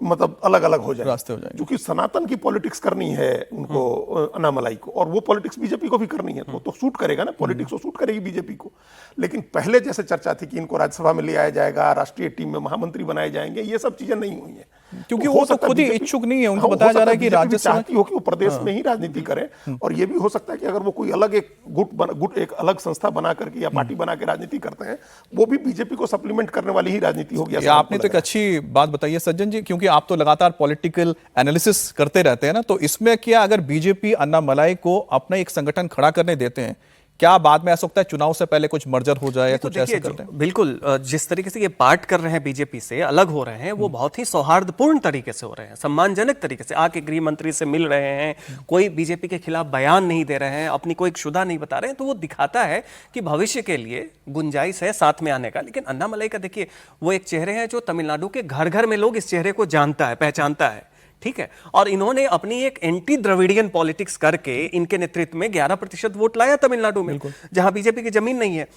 मतलब अलग अलग हो जाएंगे, रास्ते हो जाएंगे। क्योंकि सनातन की पॉलिटिक्स करनी है उनको, अन्नामलाई को, और वो पॉलिटिक्स बीजेपी को भी करनी है, तो सूट करेगा ना, पॉलिटिक्स तो सूट करेगी बीजेपी को। लेकिन पहले जैसे चर्चा थी कि इनको राज्यसभा में ले आया जाएगा, राष्ट्रीय टीम में महामंत्री बनाए जाएंगे, ये सब चीजें नहीं हुई है, क्योंकि वो तो खुद ही इच्छुक नहीं है। उनको बताया जा रहा है कि राज्यसभा चाहती हो कि वो प्रदेश में ही राजनीति करे, और ये भी हो सकता है कि अगर वो कोई अलग एक गुट एक अलग संस्था बना करके या पार्टी बना के राजनीति करते हैं, वो भी बीजेपी को सप्लीमेंट करने वाली ही राजनीति होगी। आपने तो एक अच्छी बात बताई है सज्जन जी, क्योंकि आप तो लगातार पॉलिटिकल एनालिसिस करते रहते हैं ना, तो इसमें क्या अगर बीजेपी अन्नामलाई को अपना एक संगठन खड़ा करने देते हैं, क्या बाद में ऐसा सकता है चुनाव से पहले कुछ मर्जर हो जाए या कुछ ऐसा करते हैं? बिल्कुल, जिस तरीके से ये पार्ट कर रहे हैं, बीजेपी से अलग हो रहे हैं, वो बहुत ही सौहार्दपूर्ण तरीके से हो रहे हैं, सम्मानजनक तरीके से आके गृह मंत्री से मिल रहे हैं, कोई बीजेपी के खिलाफ बयान नहीं दे रहे हैं, अपनी कोई क्षुधा नहीं बता रहे हैं, तो वो दिखाता है कि भविष्य के लिए गुंजाइश है साथ में आने का। लेकिन अन्नामलाई का देखिए, वो एक चेहरे हैं जो तमिलनाडु के घर घर में लोग इस चेहरे को जानता है, पहचानता है, ठीक है। और इन्होंने अपनी एक एंटी द्रविडियन पॉलिटिक्स करके इनके नेतृत्व में 11% वोट लाया तमिलनाडु में, जहां बीजेपी की जमीन नहीं है।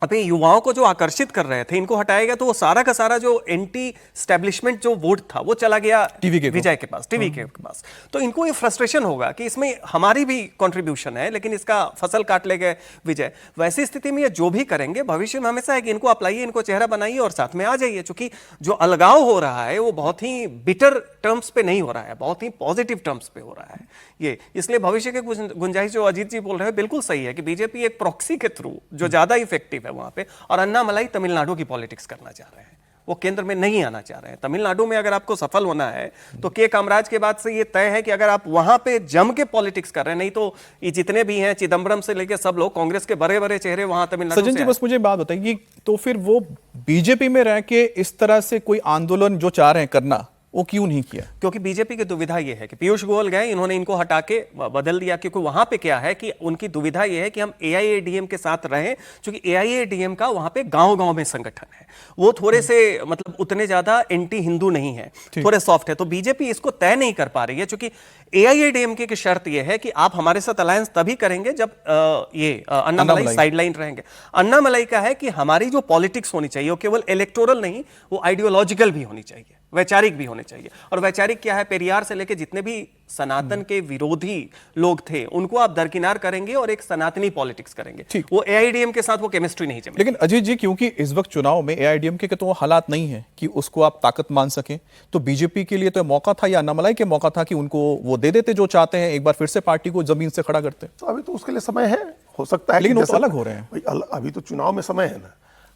अपने युवाओं को जो आकर्षित कर रहे थे, इनको हटाएगा तो वो सारा का सारा जो एंटी स्टैब्लिशमेंट जो वोट था वो चला गया विजय के पास, टीवी के पास। तो इनको ये फ्रस्ट्रेशन होगा कि इसमें हमारी भी कंट्रीब्यूशन है, लेकिन इसका फसल काट ले गए विजय। वैसी स्थिति में ये जो भी करेंगे भविष्य में हमेशा है कि इनको अपलाइए, इनको चेहरा बनाइए और साथ में आ जाइए। चूंकि जो अलगाव हो रहा है वो बहुत ही बिटर टर्म्स पे नहीं हो रहा है, बहुत ही पॉजिटिव टर्म्स पे हो रहा है ये। इसलिए भविष्य के गुंजाइश जो अजीत जी बोल रहे हैं बिल्कुल सही है कि बीजेपी एक प्रॉक्सी के थ्रू जो ज्यादा इफेक्टिव है वहां पे, और अन्नामलाई तमिलनाडु की पॉलिटिक्स करना चाह रहे हैं, वो केंद्र में नहीं आना चाह रहे हैं। तमिलनाडु में अगर आपको सफल होना है तो के कामराज के बाद से ये तय है कि अगर आप वहां पे जम के पॉलिटिक्स कर रहे हैं, नहीं तो ये जितने भी हैं चिदंबरम से लेके सब लोग, कांग्रेस के बड़े बड़े चेहरे वहां तमिलनाडु से। सज्जन जी बस मुझे बात बताइए, तो फिर वो बीजेपी में रह के इस तरह से कोई आंदोलन जो चाह रहे हैं करना, वो क्यों नहीं किया? क्योंकि बीजेपी की दुविधा यह है कि पीयूष गोयल गए, इन्होंने इनको हटा के बदल दिया, क्योंकि वहां पे क्या है कि उनकी दुविधा यह है कि हम एआईएडीएम के साथ रहें, क्योंकि एआईएडीएम का वहां पे गांव-गांव में संगठन है, वो थोड़े से मतलब उतने ज्यादा एंटी हिंदू नहीं है, थोड़े सॉफ्ट है। तो बीजेपी इसको तय नहीं कर पा रही है, क्योंकि एआईएडीएमके की शर्त यह है कि आप हमारे साथ अलायंस तभी करेंगे जब अन्नामलाई साइडलाइन रहेंगे। अन्नामलाई का है कि हमारी जो पॉलिटिक्स होनी चाहिए वो केवल इलेक्टोरल नहीं, वो आइडियोलॉजिकल भी होनी चाहिए, वैचारिक भी होने चाहिए। और वैचारिक क्या है, पेरियार से लेके जितने भी सनातन के विरोधी लोग थे उनको आप दरकिनार करेंगे और एक सनातनी पॉलिटिक्स करेंगे। वो एआईडीएम के साथ वो केमिस्ट्री नहीं जमेगी। लेकिन अजीत जी, क्योंकि इस वक्त चुनाव में एआईडीएमके के तो वो हालात नहीं है कि उसको आप ताकत मान सकें, तो बीजेपी के लिए तो मौका था या अन्नामलाई के मौका था कि उनको वो दे देते जो चाहते हैं, एक बार फिर से पार्टी को जमीन से खड़ा करते। तो अभी तो उसके लिए समय है, हो सकता है, लेकिन वो तो अलग हो रहे हैं। अभी तो चुनाव में समय है ना,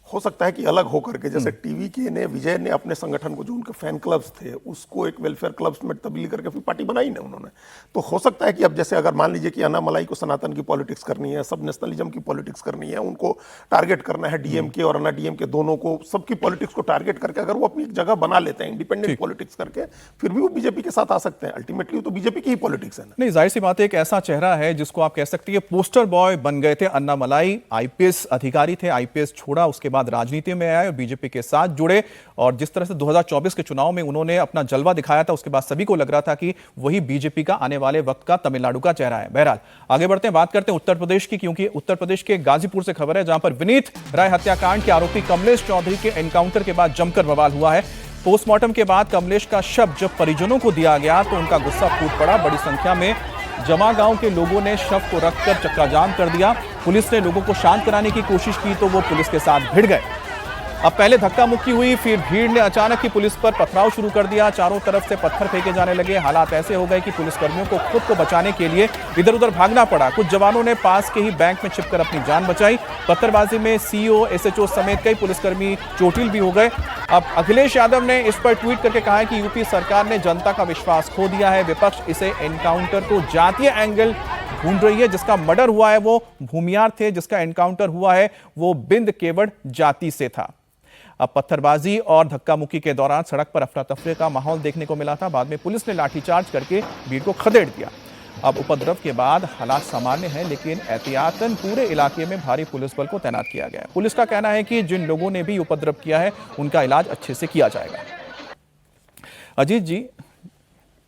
हो सकता है कि अलग होकर के, जैसे टीवी के ने विजय ने अपने संगठन को, जो उनके फैन क्लब्स थे, उसको एक वेलफेयर क्लब्स में तब्दील करके फिर पार्टी बनाई ना उन्होंने। तो हो सकता है कि अब जैसे अगर मान लीजिए कि अन्नामलाई को सनातन की पॉलिटिक्स करनी है, सब नेशनलिज्म की पॉलिटिक्स करनी है, उनको टारगेट करना है, डीएमके और अन्ना डीएमके दोनों को, सबकी पॉलिटिक्स को टारगेट करके अगर वो अपनी एक जगह बना लेते हैं इंडिपेंडेंट पॉलिटिक्स करके, फिर भी वो बीजेपी के साथ आ सकते हैं। अल्टीमेटली तो बीजेपी की ही पॉलिटिक्स है ना। नहीं, जाहिर सी बात है, एक ऐसा चेहरा है जिसको आप कह सकते हैं पोस्टर बॉय बन गए थे अन्नामलाई। आईपीएस अधिकारी थे, आईपीएस छोड़ा, उसके बाद राजनीति में और बीजेपी के साथ जुड़े, और जिस तरह से 2024 के चुनाव में उन्होंने अपना जलवा दिखाया था, उसके बाद सभी को लग रहा था कि वही बीजेपी का आने वाले वक्त का तमिलनाडु का चेहरा है। बहरहाल आगे बढ़ते हैं, बात करते हैं उत्तर प्रदेश की, क्योंकि उत्तर प्रदेश के गाजीपुर से खबर है, जहां पर विनीत राय हत्याकांड के आरोपी कमलेश चौधरी के एनकाउंटर के बाद जमकर बवाल हुआ है। पोस्टमार्टम के बाद कमलेश का शव जब परिजनों को दिया गया तो उनका गुस्सा फूट पड़ा। बड़ी संख्या में जमा गांव के लोगों ने शव को रखकर चक्काजाम कर दिया। पुलिस ने लोगों को शांत कराने की कोशिश की तो वो पुलिस के साथ भिड़ गए। अब पहले धक्का मुक्की हुई, फिर भीड़ ने अचानक ही पुलिस पर पथराव शुरू कर दिया। चारों तरफ से पत्थर फेंके जाने लगे। हालात ऐसे हो गए कि पुलिसकर्मियों को खुद को बचाने के लिए इधर उधर भागना पड़ा। कुछ जवानों ने पास के ही बैंक में छिपकर अपनी जान बचाई। पत्थरबाजी में सीईओ, एसएचओ समेत कई पुलिसकर्मी चोटिल भी हो गए। अब अखिलेश यादव ने इस पर ट्वीट करके कहा है कि यूपी सरकार ने जनता का विश्वास खो दिया है। विपक्ष इसे एनकाउंटर को जातीय एंगल ढूंढ रही है। जिसका मर्डर हुआ है वो भूमियार थे, जिसका एनकाउंटर हुआ है वो बिंद केवड़ जाति से था। अब पत्थरबाजी और धक्का मुक्की के दौरान सड़क पर अफरा तफरी का माहौल देखने को मिला था। बाद में पुलिस ने लाठीचार्ज करके भीड़ को खदेड़ दिया। अब उपद्रव के बाद हालात सामान्य हैं, लेकिन एहतियातन पूरे इलाके में भारी पुलिस बल को तैनात किया गया है। पुलिस का कहना है कि जिन लोगों ने भी उपद्रव किया है उनका इलाज अच्छे से किया जाएगा। अजीत जी,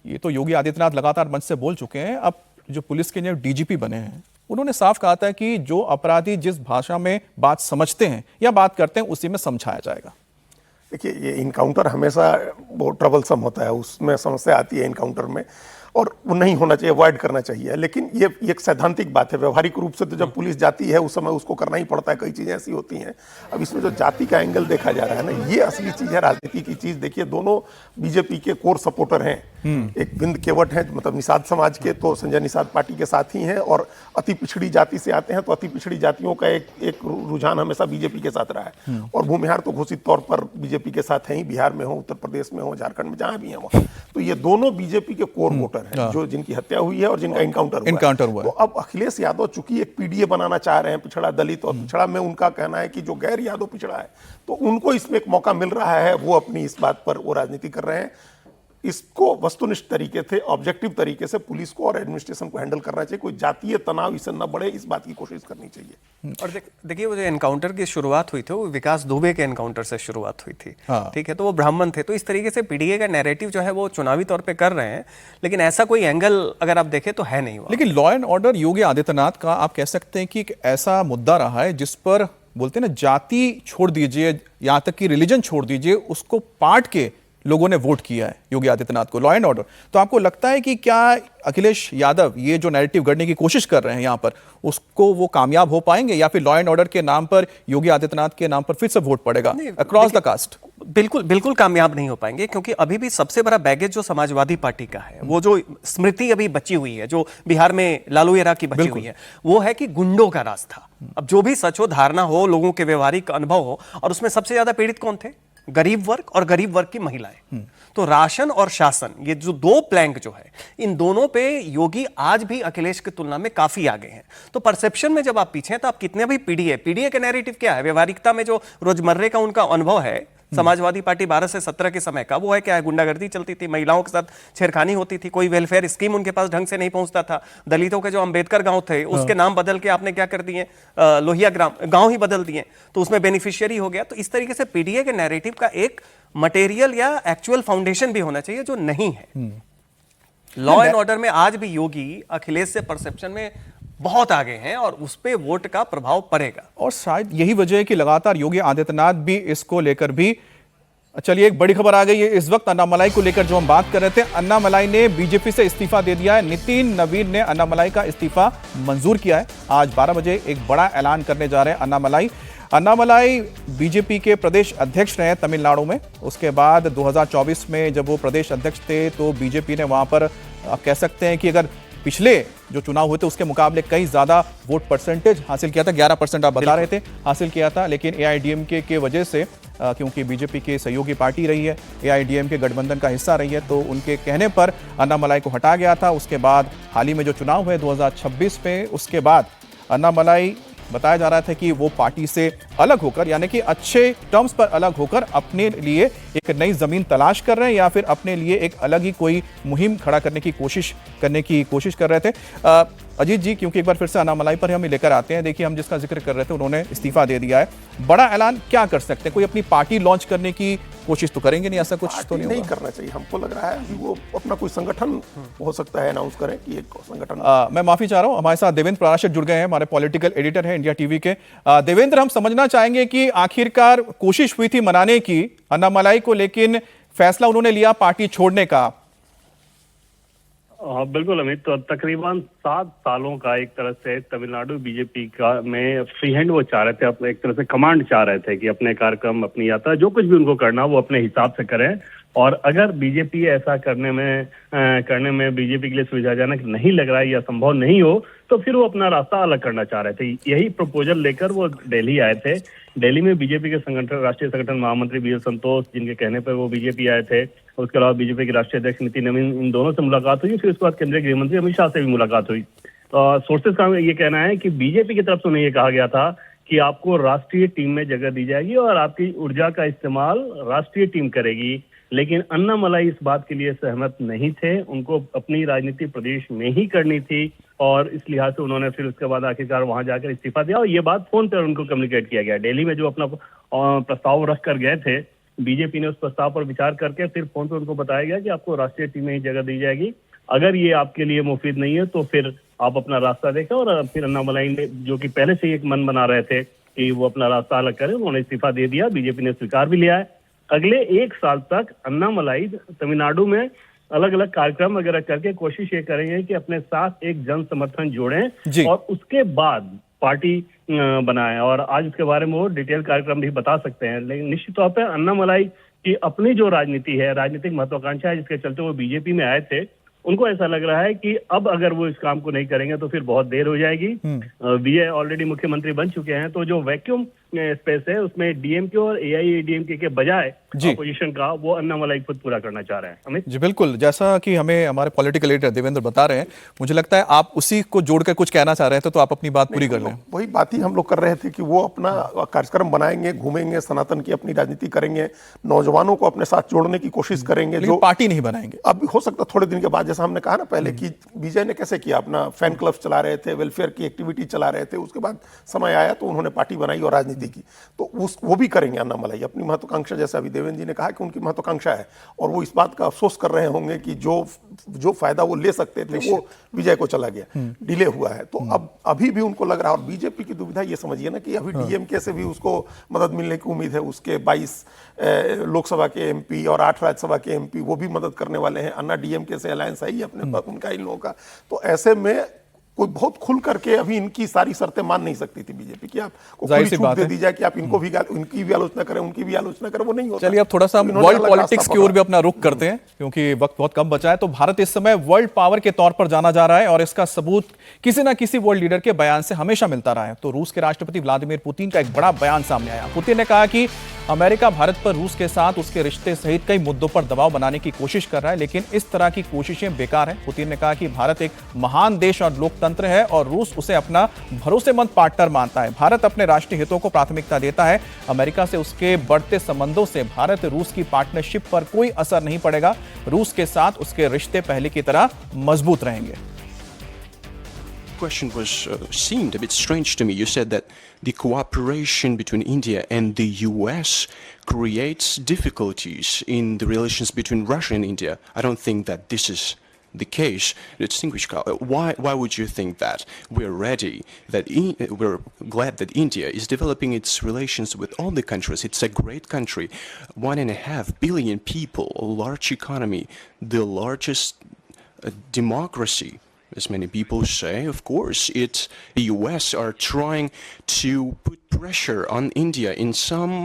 ये तो योगी आदित्यनाथ लगातार मंच से बोल चुके हैं। अब जो पुलिस के जो डीजीपी बने हैं उन्होंने साफ कहा था कि जो अपराधी जिस भाषा में बात समझते हैं या बात करते हैं उसी में समझाया जाएगा। देखिए, ये इनकाउंटर हमेशा बहुत ट्रबलसम होता है, उसमें समस्या आती है इनकाउंटर में, और वो नहीं होना चाहिए, अवॉइड करना चाहिए। लेकिन ये एक सैद्धांतिक बात है। व्यवहारिक रूप से तो जब पुलिस जाती है उस समय उसको करना ही पड़ता है, कई चीज़ें ऐसी होती हैं। अब इसमें जो जाति का एंगल देखा जा रहा है ना, ये असली चीज़ है, राजनीति की चीज़। देखिए, दोनों बीजेपी के कोर सपोर्टर हैं। एक बिंद केवट हैं, मतलब निषाद समाज के, तो संजय निषाद पार्टी के साथ ही हैं, और अति पिछड़ी जाति से आते हैं तो अति पिछड़ी जातियों का एक रुझान हमेशा बीजेपी के साथ रहा है। और भूमिहार तो घोषित तौर पर बीजेपी के साथ हैं ही, बिहार में हो, उत्तर प्रदेश में हो, झारखंड में, जहां भी हैं वहाँ। तो ये दोनों बीजेपी के कोर वोटर हैं, जो जिनकी हत्या हुई है और जिनका इनकाउंटर हुआ है। तो अब अखिलेश यादव चूंकि एक पीडीए बनाना चाह रहे हैं, पिछड़ा दलित और पिछड़ा में उनका कहना है कि जो गैर यादव पिछड़ा है, तो उनको इसमें एक मौका मिल रहा है। वो अपनी इस बात पर वो राजनीति कर रहे हैं। इसको वस्तुनिष्ठ तरीके से, ऑब्जेक्टिव तरीके से पुलिस को और एडमिनिस्ट्रेशन को हैंडल करना चाहिए। कोई जातीय तनाव इससे न बढ़े, इस बात की कोशिश करनी चाहिए। और देखिए, वो जो एनकाउंटर की शुरुआत हुई थी वो विकास दुबे के एनकाउंटर से शुरुआत हुई थी। ठीक है, तो वो ब्राह्मण थे। तो इस तरीके से पीडीए का नैरेटिव जो है वो चुनावी तौर पे कर रहे हैं, लेकिन ऐसा कोई एंगल अगर आप देखें तो है नहीं। लेकिन law and order Yogi Adityanath का आप कह सकते हैं कि एक ऐसा मुद्दा रहा है जिस पर बोलते हैं ना, जाति छोड़ दीजिए, यहां तक कि रिलीजन छोड़ दीजिए, उसको पाट के लोगों ने वोट किया है योगी आदित्यनाथ को। लॉ एंड ऑर्डर, तो आपको लगता है कि क्या अखिलेश यादव ये जो नैरेटिव गढ़ने की कोशिश कर रहे हैं यहां पर, उसको वो कामयाब हो पाएंगे, या फिर लॉ एंड ऑर्डर के नाम पर योगी आदित्यनाथ के नाम पर फिर से वोट पड़ेगा अक्रॉस द कास्ट? बिल्कुल कामयाब नहीं हो पाएंगे, क्योंकि अभी भी सबसे बड़ा बैगेज जो समाजवादी पार्टी का है, वो जो स्मृति अभी बची हुई है, जो बिहार में लालू यादव की बची हुई है, वो है कि गुंडों का राज था। अब जो भी सच हो, धारणा हो, लोगों के व्यवहारिक अनुभव हो, और उसमें सबसे ज्यादा पीड़ित कौन थे? गरीब वर्ग और गरीब वर्ग की महिलाएं। तो राशन और शासन, ये जो दो प्लैंक जो है, इन दोनों पे योगी आज भी अखिलेश की तुलना में काफी आगे हैं। तो परसेप्शन में जब आप पीछे हैं तो आप कितने भी पीडीए का नैरेटिव क्या है? व्यवहारिकता में जो रोजमर्रे का उनका अनुभव है, समाजवादी पार्टी 12 से 17 के समय का, वो है क्या है? गुंडागर्दी चलती थी, महिलाओं के साथ छेड़खानी होती थी, कोई वेलफेयर स्कीम उनके पास ढंग से नहीं पहुंचता था। दलितों के जो अंबेडकर गांव थे उसके नाम बदल के आपने क्या कर दिए? लोहिया गांव ही बदल दिए, तो उसमें बेनिफिशियरी हो गया। तो इस तरीके से पीडीए के नैरेटिव का एक मटेरियल या एक्चुअल फाउंडेशन भी होना चाहिए, जो नहीं है। लॉ एंड ऑर्डर में आज भी योगी अखिलेश से परसेप्शन में बहुत आगे हैं, और उस पे वोट का प्रभाव पड़ेगा। और शायद यही वजह है कि लगातार योगी आदित्यनाथ भी इसको लेकर भी, चलिए एक बड़ी खबर आ गई है इस वक्त अन्नामलाई को लेकर जो हम बात कर रहे थे। अन्नामलाई ने बीजेपी से इस्तीफा दे दिया है। नितिन नवीन ने अन्नामलाई का इस्तीफा मंजूर किया है। आज 12 बजे एक बड़ा ऐलान करने जा रहे हैं अन्नामलाई बीजेपी के प्रदेश अध्यक्ष रहे तमिलनाडु में। उसके बाद 2024 में जब वो प्रदेश अध्यक्ष थे तो बीजेपी ने वहां पर, आप कह सकते हैं कि अगर पिछले जो चुनाव हुए थे उसके मुकाबले कई ज्यादा वोट परसेंटेज हासिल किया था। 11% आप बता रहे थे हासिल किया था, लेकिन एआईडीएमके के वजह से, क्योंकि बीजेपी की सहयोगी पार्टी रही है, एआईडीएमके गठबंधन का हिस्सा रही है, तो उनके कहने पर अन्नामलाई को हटा गया था। उसके बाद हाल ही में जो चुनाव हुए 2026 में, उसके बाद अन्नामलाई बताया जा रहा था कि वो पार्टी से अलग होकर, यानी कि अच्छे टर्म्स पर अलग होकर अपने लिए एक नई जमीन तलाश कर रहे हैं, या फिर अपने लिए एक अलग ही कोई मुहिम खड़ा करने की कोशिश कर रहे थे। अजीत जी, क्योंकि एक बार फिर से अन्नामलाई पर हम लेकर आते हैं। देखिए, हम जिसका जिक्र कर रहे थे उन्होंने इस्तीफा दे दिया है। बड़ा ऐलान क्या कर सकते हैं? कोई अपनी पार्टी लॉन्च करने की कोशिश तो करेंगे नहीं? ऐसा कुछ तो नहीं करना चाहिए। हमको लग रहा है कि वो अपना कोई संगठन हो सकता है अनाउंस करें कि एक संगठन। मैं माफी चाह रहा हूं, हमारे साथ देवेंद्र पराशर जुड़ गए हैं, हमारे पॉलिटिकल एडिटर हैं इंडिया टीवी के। देवेंद्र, हम समझना चाहेंगे कि आखिरकार कोशिश हुई थी मनाने की अन्नामलाई को, लेकिन फैसला उन्होंने लिया पार्टी छोड़ने का। हाँ बिल्कुल अमित, तो तकरीबन 7 सालों का एक तरह से तमिलनाडु बीजेपी का में फ्री हैंड वो चाह रहे थे, अपने एक तरह से कमांड चाह रहे थे कि अपने कार्यक्रम, अपनी यात्रा, जो कुछ भी उनको करना वो अपने हिसाब से करें। और अगर बीजेपी ऐसा करने में बीजेपी के लिए सुविधाजनक नहीं लग रहा है या संभव नहीं हो, तो फिर वो अपना रास्ता अलग करना चाह रहे थे। यही प्रपोजल लेकर वो दिल्ली आए थे। दिल्ली में बीजेपी के संगठन, राष्ट्रीय संगठन महामंत्री बीएल संतोष, जिनके कहने पर वो बीजेपी आए थे, उसके अलावा बीजेपी के राष्ट्रीय अध्यक्ष नितिन नवीन, इन दोनों से मुलाकात हुई। फिर उसके बाद केंद्रीय गृह मंत्री अमित शाह से भी मुलाकात हुई। सोर्सेज का ये कहना है कि बीजेपी की तरफ से उन्हें ये कहा गया था कि आपको राष्ट्रीय टीम में जगह दी जाएगी और आपकी ऊर्जा का इस्तेमाल राष्ट्रीय टीम करेगी। लेकिन अन्नामलाई इस बात के लिए सहमत नहीं थे, उनको अपनी राजनीति प्रदेश में ही करनी थी और इस लिहाज से उन्होंने फिर उसके बाद आखिरकार वहां जाकर इस्तीफा दिया और ये बात फोन पर उनको कम्युनिकेट किया गया। दिल्ली में जो अपना प्रस्ताव रख कर गए थे, बीजेपी ने उस प्रस्ताव पर विचार करके फिर फोन पर उनको बताया गया कि आपको राष्ट्रीय टीम में ही जगह दी जाएगी, अगर ये आपके लिए मुफीद नहीं है तो फिर आप अपना रास्ता देखें। और फिर अन्नामलाई ने, जो कि पहले से ही एक मन बना रहे थे कि वो अपना रास्ता अलग करें, उन्होंने इस्तीफा दे दिया। बीजेपी ने स्वीकार भी लिया है। अगले 1 साल तक अन्नामलाई तमिलनाडु में अलग अलग कार्यक्रम वगैरह करके कोशिश ये करेंगे कि अपने साथ एक जन समर्थन जोड़ें और उसके बाद पार्टी बनाएं। और आज उसके बारे में वो डिटेल कार्यक्रम भी बता सकते हैं। लेकिन निश्चित तौर पर अन्नामलाई की अपनी जो राजनीति है, राजनीतिक महत्वाकांक्षा है, जिसके चलते वो बीजेपी में आए थे, उनको ऐसा लग रहा है कि अब अगर वो इस काम को नहीं करेंगे तो फिर बहुत देर हो जाएगी। विजय ऑलरेडी मुख्यमंत्री बन चुके हैं, तो जो वैक्यूम स्पेस है उसमें डीएमके और एआईएडीएमके के बजाय अपोजिशन का वो अन्नामलाई खुद पूरा करना चाह रहे हैं। अमित जी बिल्कुल, जैसा कि हमें हमारे पॉलिटिकल लीडर देवेंद्र बता रहे हैं, मुझे लगता है आप उसी को जोड़कर कुछ कहना चाह रहे थे, तो आप अपनी बात पूरी कर लें। वही बात ही हम लोग कर रहे थे कि वो अपना कार्यक्रम बनाएंगे, घूमेंगे, सनातन की अपनी राजनीति करेंगे, नौजवानों को अपने साथ जोड़ने की कोशिश करेंगे, जो पार्टी नहीं बनाएंगे। अब हो सकता थोड़े दिन के बाद, जैसा हमने कहा ना पहले कि विजय ने कैसे किया, अपना फैन क्लब चला रहे थे, वेलफेयर की एक्टिविटी चला रहे थे, उसके बाद समय आया तो उन्होंने पार्टी बनाई और राजनीति की। तो वो भी करेंगे अन्नामलाई अपनी महत्वाकांक्षा, जैसा अभी देवेंद्र जी ने कहा कि उनकी महत्वाकांक्षा है और वो इस बात का अफसोस कर रहे होंगे कि जो फायदा वो ले सकते थे वो विजय को चला गया, डिले हुआ है। तो अब अभी भी उनको लग रहा है, और बीजेपी की दुविधा ये समझिए ना कि अभी डीएमके से भी उसको मदद मिलने की उम्मीद है। उसके 22 लोकसभा के एमपी और 8 राज्यसभा के एमपी वो भी मदद करने वाले हैं। अन्ना डीएमके से अलायंस है ही अपने उनका, इन लोगों का। तो ऐसे में कोई बहुत खुल करके अभी इनकी सारी शर्तें मान नहीं सकती थी बीजेपी की। आपको खुली छूट दे दी जाए कि आप इनको भी इनकी भी आलोचना करें, उनकी भी आलोचना करें, वो नहीं होता। चलिए अब थोड़ा सा वर्ल्ड पॉलिटिक्स की ओर भी अपना रुख करते हैं, क्योंकि वक्त बहुत कम बचा है। तो भारत इस समय वर्ल्ड पावर के तौर पर जाना जा रहा है और इसका सबूत किसी ना किसी वर्ल्ड लीडर के बयान से हमेशा मिलता रहा है। तो रूस के राष्ट्रपति व्लादिमीर पुतिन का एक बड़ा बयान सामने आया। पुतिन ने कहा कि अमेरिका भारत पर रूस के साथ उसके रिश्ते सहित कई मुद्दों पर दबाव बनाने की कोशिश कर रहा है, लेकिन इस तरह की कोशिशें बेकार हैं। पुतिन ने कहा कि भारत एक महान देश और लोकतंत्र है और रूस उसे अपना भरोसेमंद पार्टनर मानता है। भारत अपने राष्ट्रीय हितों को प्राथमिकता देता है। अमेरिका से उसके बढ़ते संबंधों से भारत रूस की पार्टनरशिप पर कोई असर नहीं पड़ेगा। रूस के साथ उसके रिश्ते पहले की तरह मजबूत रहेंगे। Question was seemed a bit strange to me. You said that the cooperation between India and the US creates difficulties in the relations between Russia and India. I don't think that this is the case. Distinguished, why would you think that? We're ready, that we're glad that India is developing its relations with all the countries. It's a great country, 1.5 billion people, a large economy, the largest democracy. As many people say, of course, the US are trying to put pressure on India in some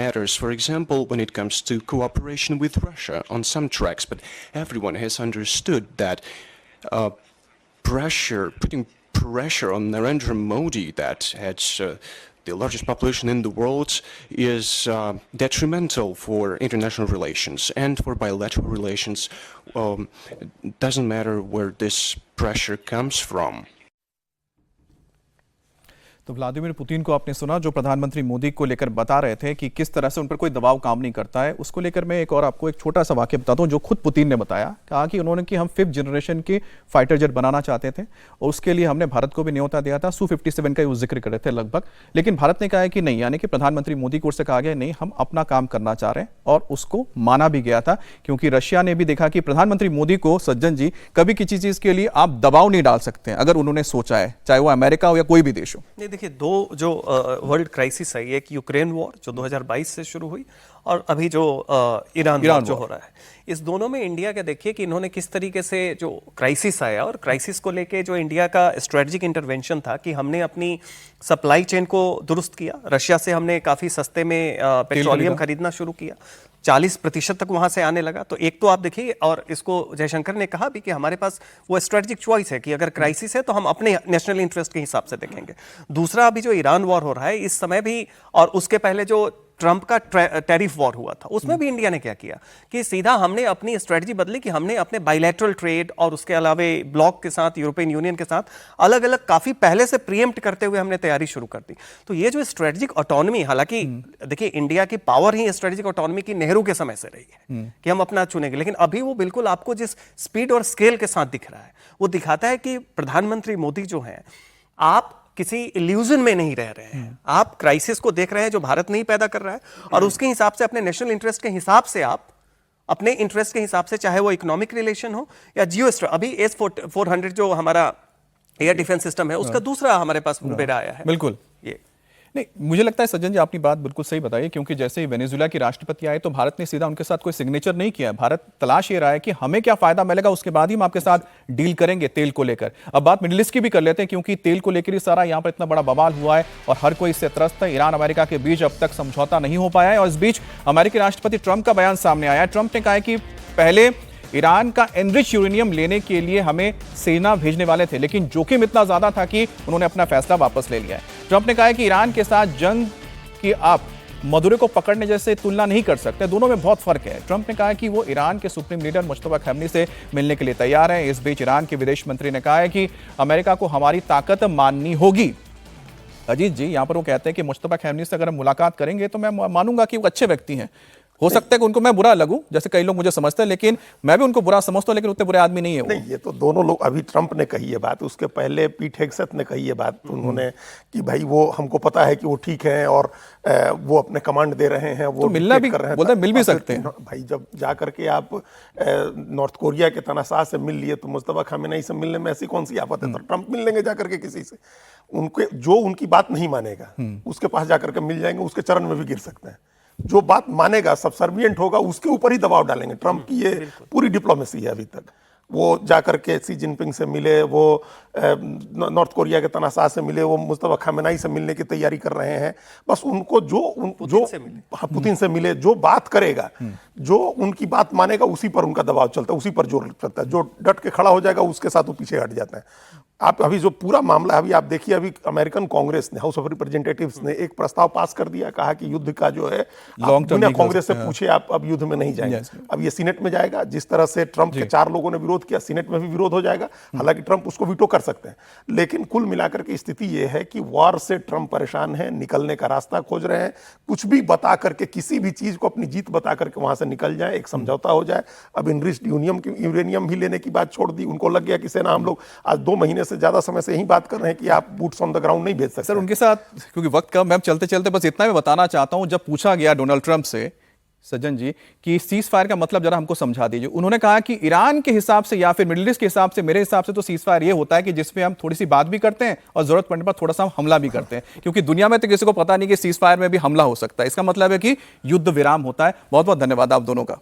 matters. For example, when it comes to cooperation with Russia on some tracks. But everyone has understood that putting pressure on Narendra Modi, that has the largest population in the world, is detrimental for international relations and for bilateral relations. It doesn't matter where this pressure comes from. तो Vladimir Putin को आपने सुना, जो प्रधानमंत्री मोदी को लेकर बता रहे थे कि किस तरह से उन पर कोई दबाव काम नहीं करता है। उसको लेकर मैं एक और आपको एक छोटा सा वाक्य बताता हूं, जो खुद पुतिन ने बताया। कहा कि उन्होंने कि हम 5th जनरेशन के फाइटर जेट बनाना चाहते थे और उसके लिए हमने भारत को भी न्योता दिया था। Su-57 का वो जिक्र कर रहे थे लगभग, लेकिन भारत ने कहा है कि नहीं, यानी कि प्रधानमंत्री मोदी को उससे कहा गया नहीं, हम अपना काम करना चाह रहे हैं और उसको माना भी गया था, क्योंकि रशिया ने भी देखा कि प्रधानमंत्री मोदी को, सज्जन जी, कभी किसी चीज के लिए आप दबाव नहीं डाल सकते हैं अगर उन्होंने सोचा है, चाहे वो अमेरिका हो या कोई भी देश हो। देखिए, दो जो वर्ल्ड क्राइसिस है, एक यूक्रेन वॉर जो 2022 से शुरू हुई और अभी जो ईरान वॉर जो हो रहा है, इस दोनों में इंडिया का देखिए कि इन्होंने किस तरीके से जो क्राइसिस आया और क्राइसिस को लेके जो इंडिया का स्ट्रेटेजिक इंटरवेंशन था कि हमने अपनी सप्लाई चेन को दुरुस्त किया। रशिया से हमने काफ़ी सस्ते में पेट्रोलियम खरीदना शुरू किया, 40% तक वहां से आने लगा। तो एक तो आप देखिए, और इसको जयशंकर ने कहा भी कि हमारे पास वो स्ट्रेटेजिक चॉइस है कि अगर क्राइसिस है तो हम अपने नेशनल इंटरेस्ट के हिसाब से देखेंगे। दूसरा, अभी जो ईरान वॉर हो रहा है इस समय भी, और उसके पहले जो ट्रंप का टैरिफ वॉर हुआ था, उसमें भी इंडिया ने क्या किया कि सीधा हमने अपनी स्ट्रेटजी बदली कि हमने अपने बायलैटरल ट्रेड और उसके अलावे ब्लॉक के साथ, यूरोपियन यूनियन के साथ अलग अलग काफी पहले से प्रीएम्प्ट करते हुए हमने तैयारी शुरू कर दी। तो ये जो स्ट्रेटेजिक ऑटोनॉमी, हालांकि देखिए इंडिया की पावर ही स्ट्रेटेजिक ऑटोनॉमी की नेहरू के समय से रही है कि हम अपना चुनेंगे, लेकिन अभी वो बिल्कुल आपको जिस स्पीड और स्केल के साथ दिख रहा है वो दिखाता है कि प्रधानमंत्री मोदी जो है, आप किसी इल्यूजन में नहीं रह रहे हैं, आप क्राइसिस को देख रहे हैं जो भारत नहीं पैदा कर रहा है, और उसके हिसाब से अपने नेशनल इंटरेस्ट के हिसाब से आप अपने इंटरेस्ट के हिसाब से, चाहे वो इकोनॉमिक रिलेशन हो या जियो, अभी S-400 जो हमारा एयर डिफेंस सिस्टम है उसका दूसरा हमारे पास बेड़ा आया है। बिल्कुल, ये नहीं, मुझे लगता है सज्जन जी आपकी बात बिल्कुल सही बताई, क्योंकि जैसे ही वेनेजुएला के राष्ट्रपति आए तो भारत ने सीधा उनके साथ कोई सिग्नेचर नहीं किया है। भारत तलाश ये रहा है कि हमें क्या फायदा मिलेगा, उसके बाद ही हम आपके साथ डील करेंगे तेल को लेकर। अब बात मिडिल ईस्ट की भी कर लेते हैं, क्योंकि तेल को लेकर ही सारा यहाँ पर इतना बड़ा बवाल हुआ है और हर कोई इससे त्रस्त है। ईरान अमेरिका के बीच अब तक समझौता नहीं हो पाया है और इस बीच अमेरिकी राष्ट्रपति ट्रंप का बयान सामने आया है। ट्रंप ने कहा है कि पहले ईरान का एनरिच यूरेनियम लेने के लिए हमें सेना भेजने वाले थे, लेकिन जोखिम इतना ज्यादा था कि उन्होंने अपना फैसला वापस ले लिया है। ट्रंप ने कहा है कि ईरान के साथ जंग की आप मदुरे को पकड़ने जैसे तुलना नहीं कर सकते, दोनों में बहुत फर्क है। ट्रंप ने कहा है कि वो ईरान के सुप्रीम लीडर मुश्तबा खमेनी से मिलने के लिए तैयार है। इस बीच ईरान के विदेश मंत्री ने कहा है कि अमेरिका को हमारी ताकत माननी होगी। अजीत जी, यहां पर वो कहते हैं कि मुश्तबा खमेनी से अगर हम मुलाकात करेंगे तो मैं मानूंगा कि वो अच्छे व्यक्ति हैं। हो सकता है कि उनको मैं बुरा लगूं, जैसे कई लोग मुझे समझते हैं, लेकिन मैं भी उनको बुरा समझता हूं, लेकिन उतने बुरे आदमी नहीं है वो। नहीं, ये तो दोनों लोग, अभी ट्रंप ने कही है बात, उसके पहले पीट हेगसेथ ने कही है बात, उन्होंने कि भाई वो हमको पता है कि वो ठीक है और वो अपने कमांड दे रहे हैं, वो तो मिलना भी कर रहे हैं, बोलते हैं, मिल भी सकते हैं भाई। जब जा करके आप नॉर्थ कोरिया के तनाशाह से मिल लिए तो मुस्तफा खमेनी से मिलने में ऐसी कौन सी आफत है? तो ट्रंप मिल लेंगे जा करके किसी से, उनके जो उनकी बात नहीं मानेगा उसके पास जाकर के मिल जाएंगे, उसके चरण में भी गिर सकते हैं। जो बात मानेगा, सबसर्विएंट होगा, उसके ऊपर ही दबाव डालेंगे। ट्रंप की ये पूरी डिप्लोमेसी है अभी तक। वो जाकर के सी जिनपिंग से मिले, वो नॉर्थ कोरिया के तनाशाह से मिले, वो मुस्तफा खमेनी से मिलने की तैयारी कर रहे हैं। बस उनको पुतिन से मिले, जो बात करेगा, जो उनकी बात मानेगा, उसी पर उनका दबाव चलता है, उसी पर जोर चलता है। जो डट के खड़ा हो जाएगा उसके साथ वो पीछे हट जाता है। आप अभी जो पूरा मामला, अभी आप देखिए, अभी अमेरिकन कांग्रेस ने, हाउस ऑफ रिप्रेजेंटेटिव्स ने एक प्रस्ताव पास कर दिया, कहा कि युद्ध का जो है बिना कांग्रेस से पूछे आप अब युद्ध में नहीं जाएंगे। अब ये सीनेट में जाएगा। जिस तरह से ट्रंप के 4 लोगों ने विरोध किया, सीनेट में भी विरोध हो जाएगा। हालांकि ट्रंप उसको वीटो कर सकते हैं, लेकिन कुल मिलाकर के स्थिति ये है कि वॉर से ट्रंप परेशान है, निकलने का रास्ता खोज रहे हैं। कुछ भी बता करके, किसी भी चीज को अपनी जीत बता करके वहां से निकल जाए, एक समझौता हो जाए। अब एनरिच्ड यूरेनियम भी लेने की बात छोड़ दी। उनको लग गया कि सेना, हम लोग आज 2 महीने से ज्यादा समय से यही बात कर रहे हैं कि आप बूट्स ऑन द ग्राउंड नहीं भेज सकते। सर, उनके साथ क्योंकि वक्त कम, मैं चलते चलते बस इतना मैं बताना चाहता हूं, जब पूछा गया डोनाल्ड ट्रंप से, सज्जन जी, कि सीज फायर का मतलब जरा हमको समझा दीजिए। उन्होंने कहा कि ईरान के हिसाब से या फिर मिडिल ईस्ट के हिसाब से, मेरे हिसाब से तो सीज फायर ये होता है कि जिसमें हम थोड़ी सी बात भी करते हैं और जरूरत पड़ने पर थोड़ा सा हमला भी करते हैं, क्योंकि दुनिया में तो किसी को पता नहीं कि सीज फायर में भी हमला हो सकता है। इसका मतलब है कि युद्ध विराम होता है। बहुत बहुत धन्यवाद आप दोनों का।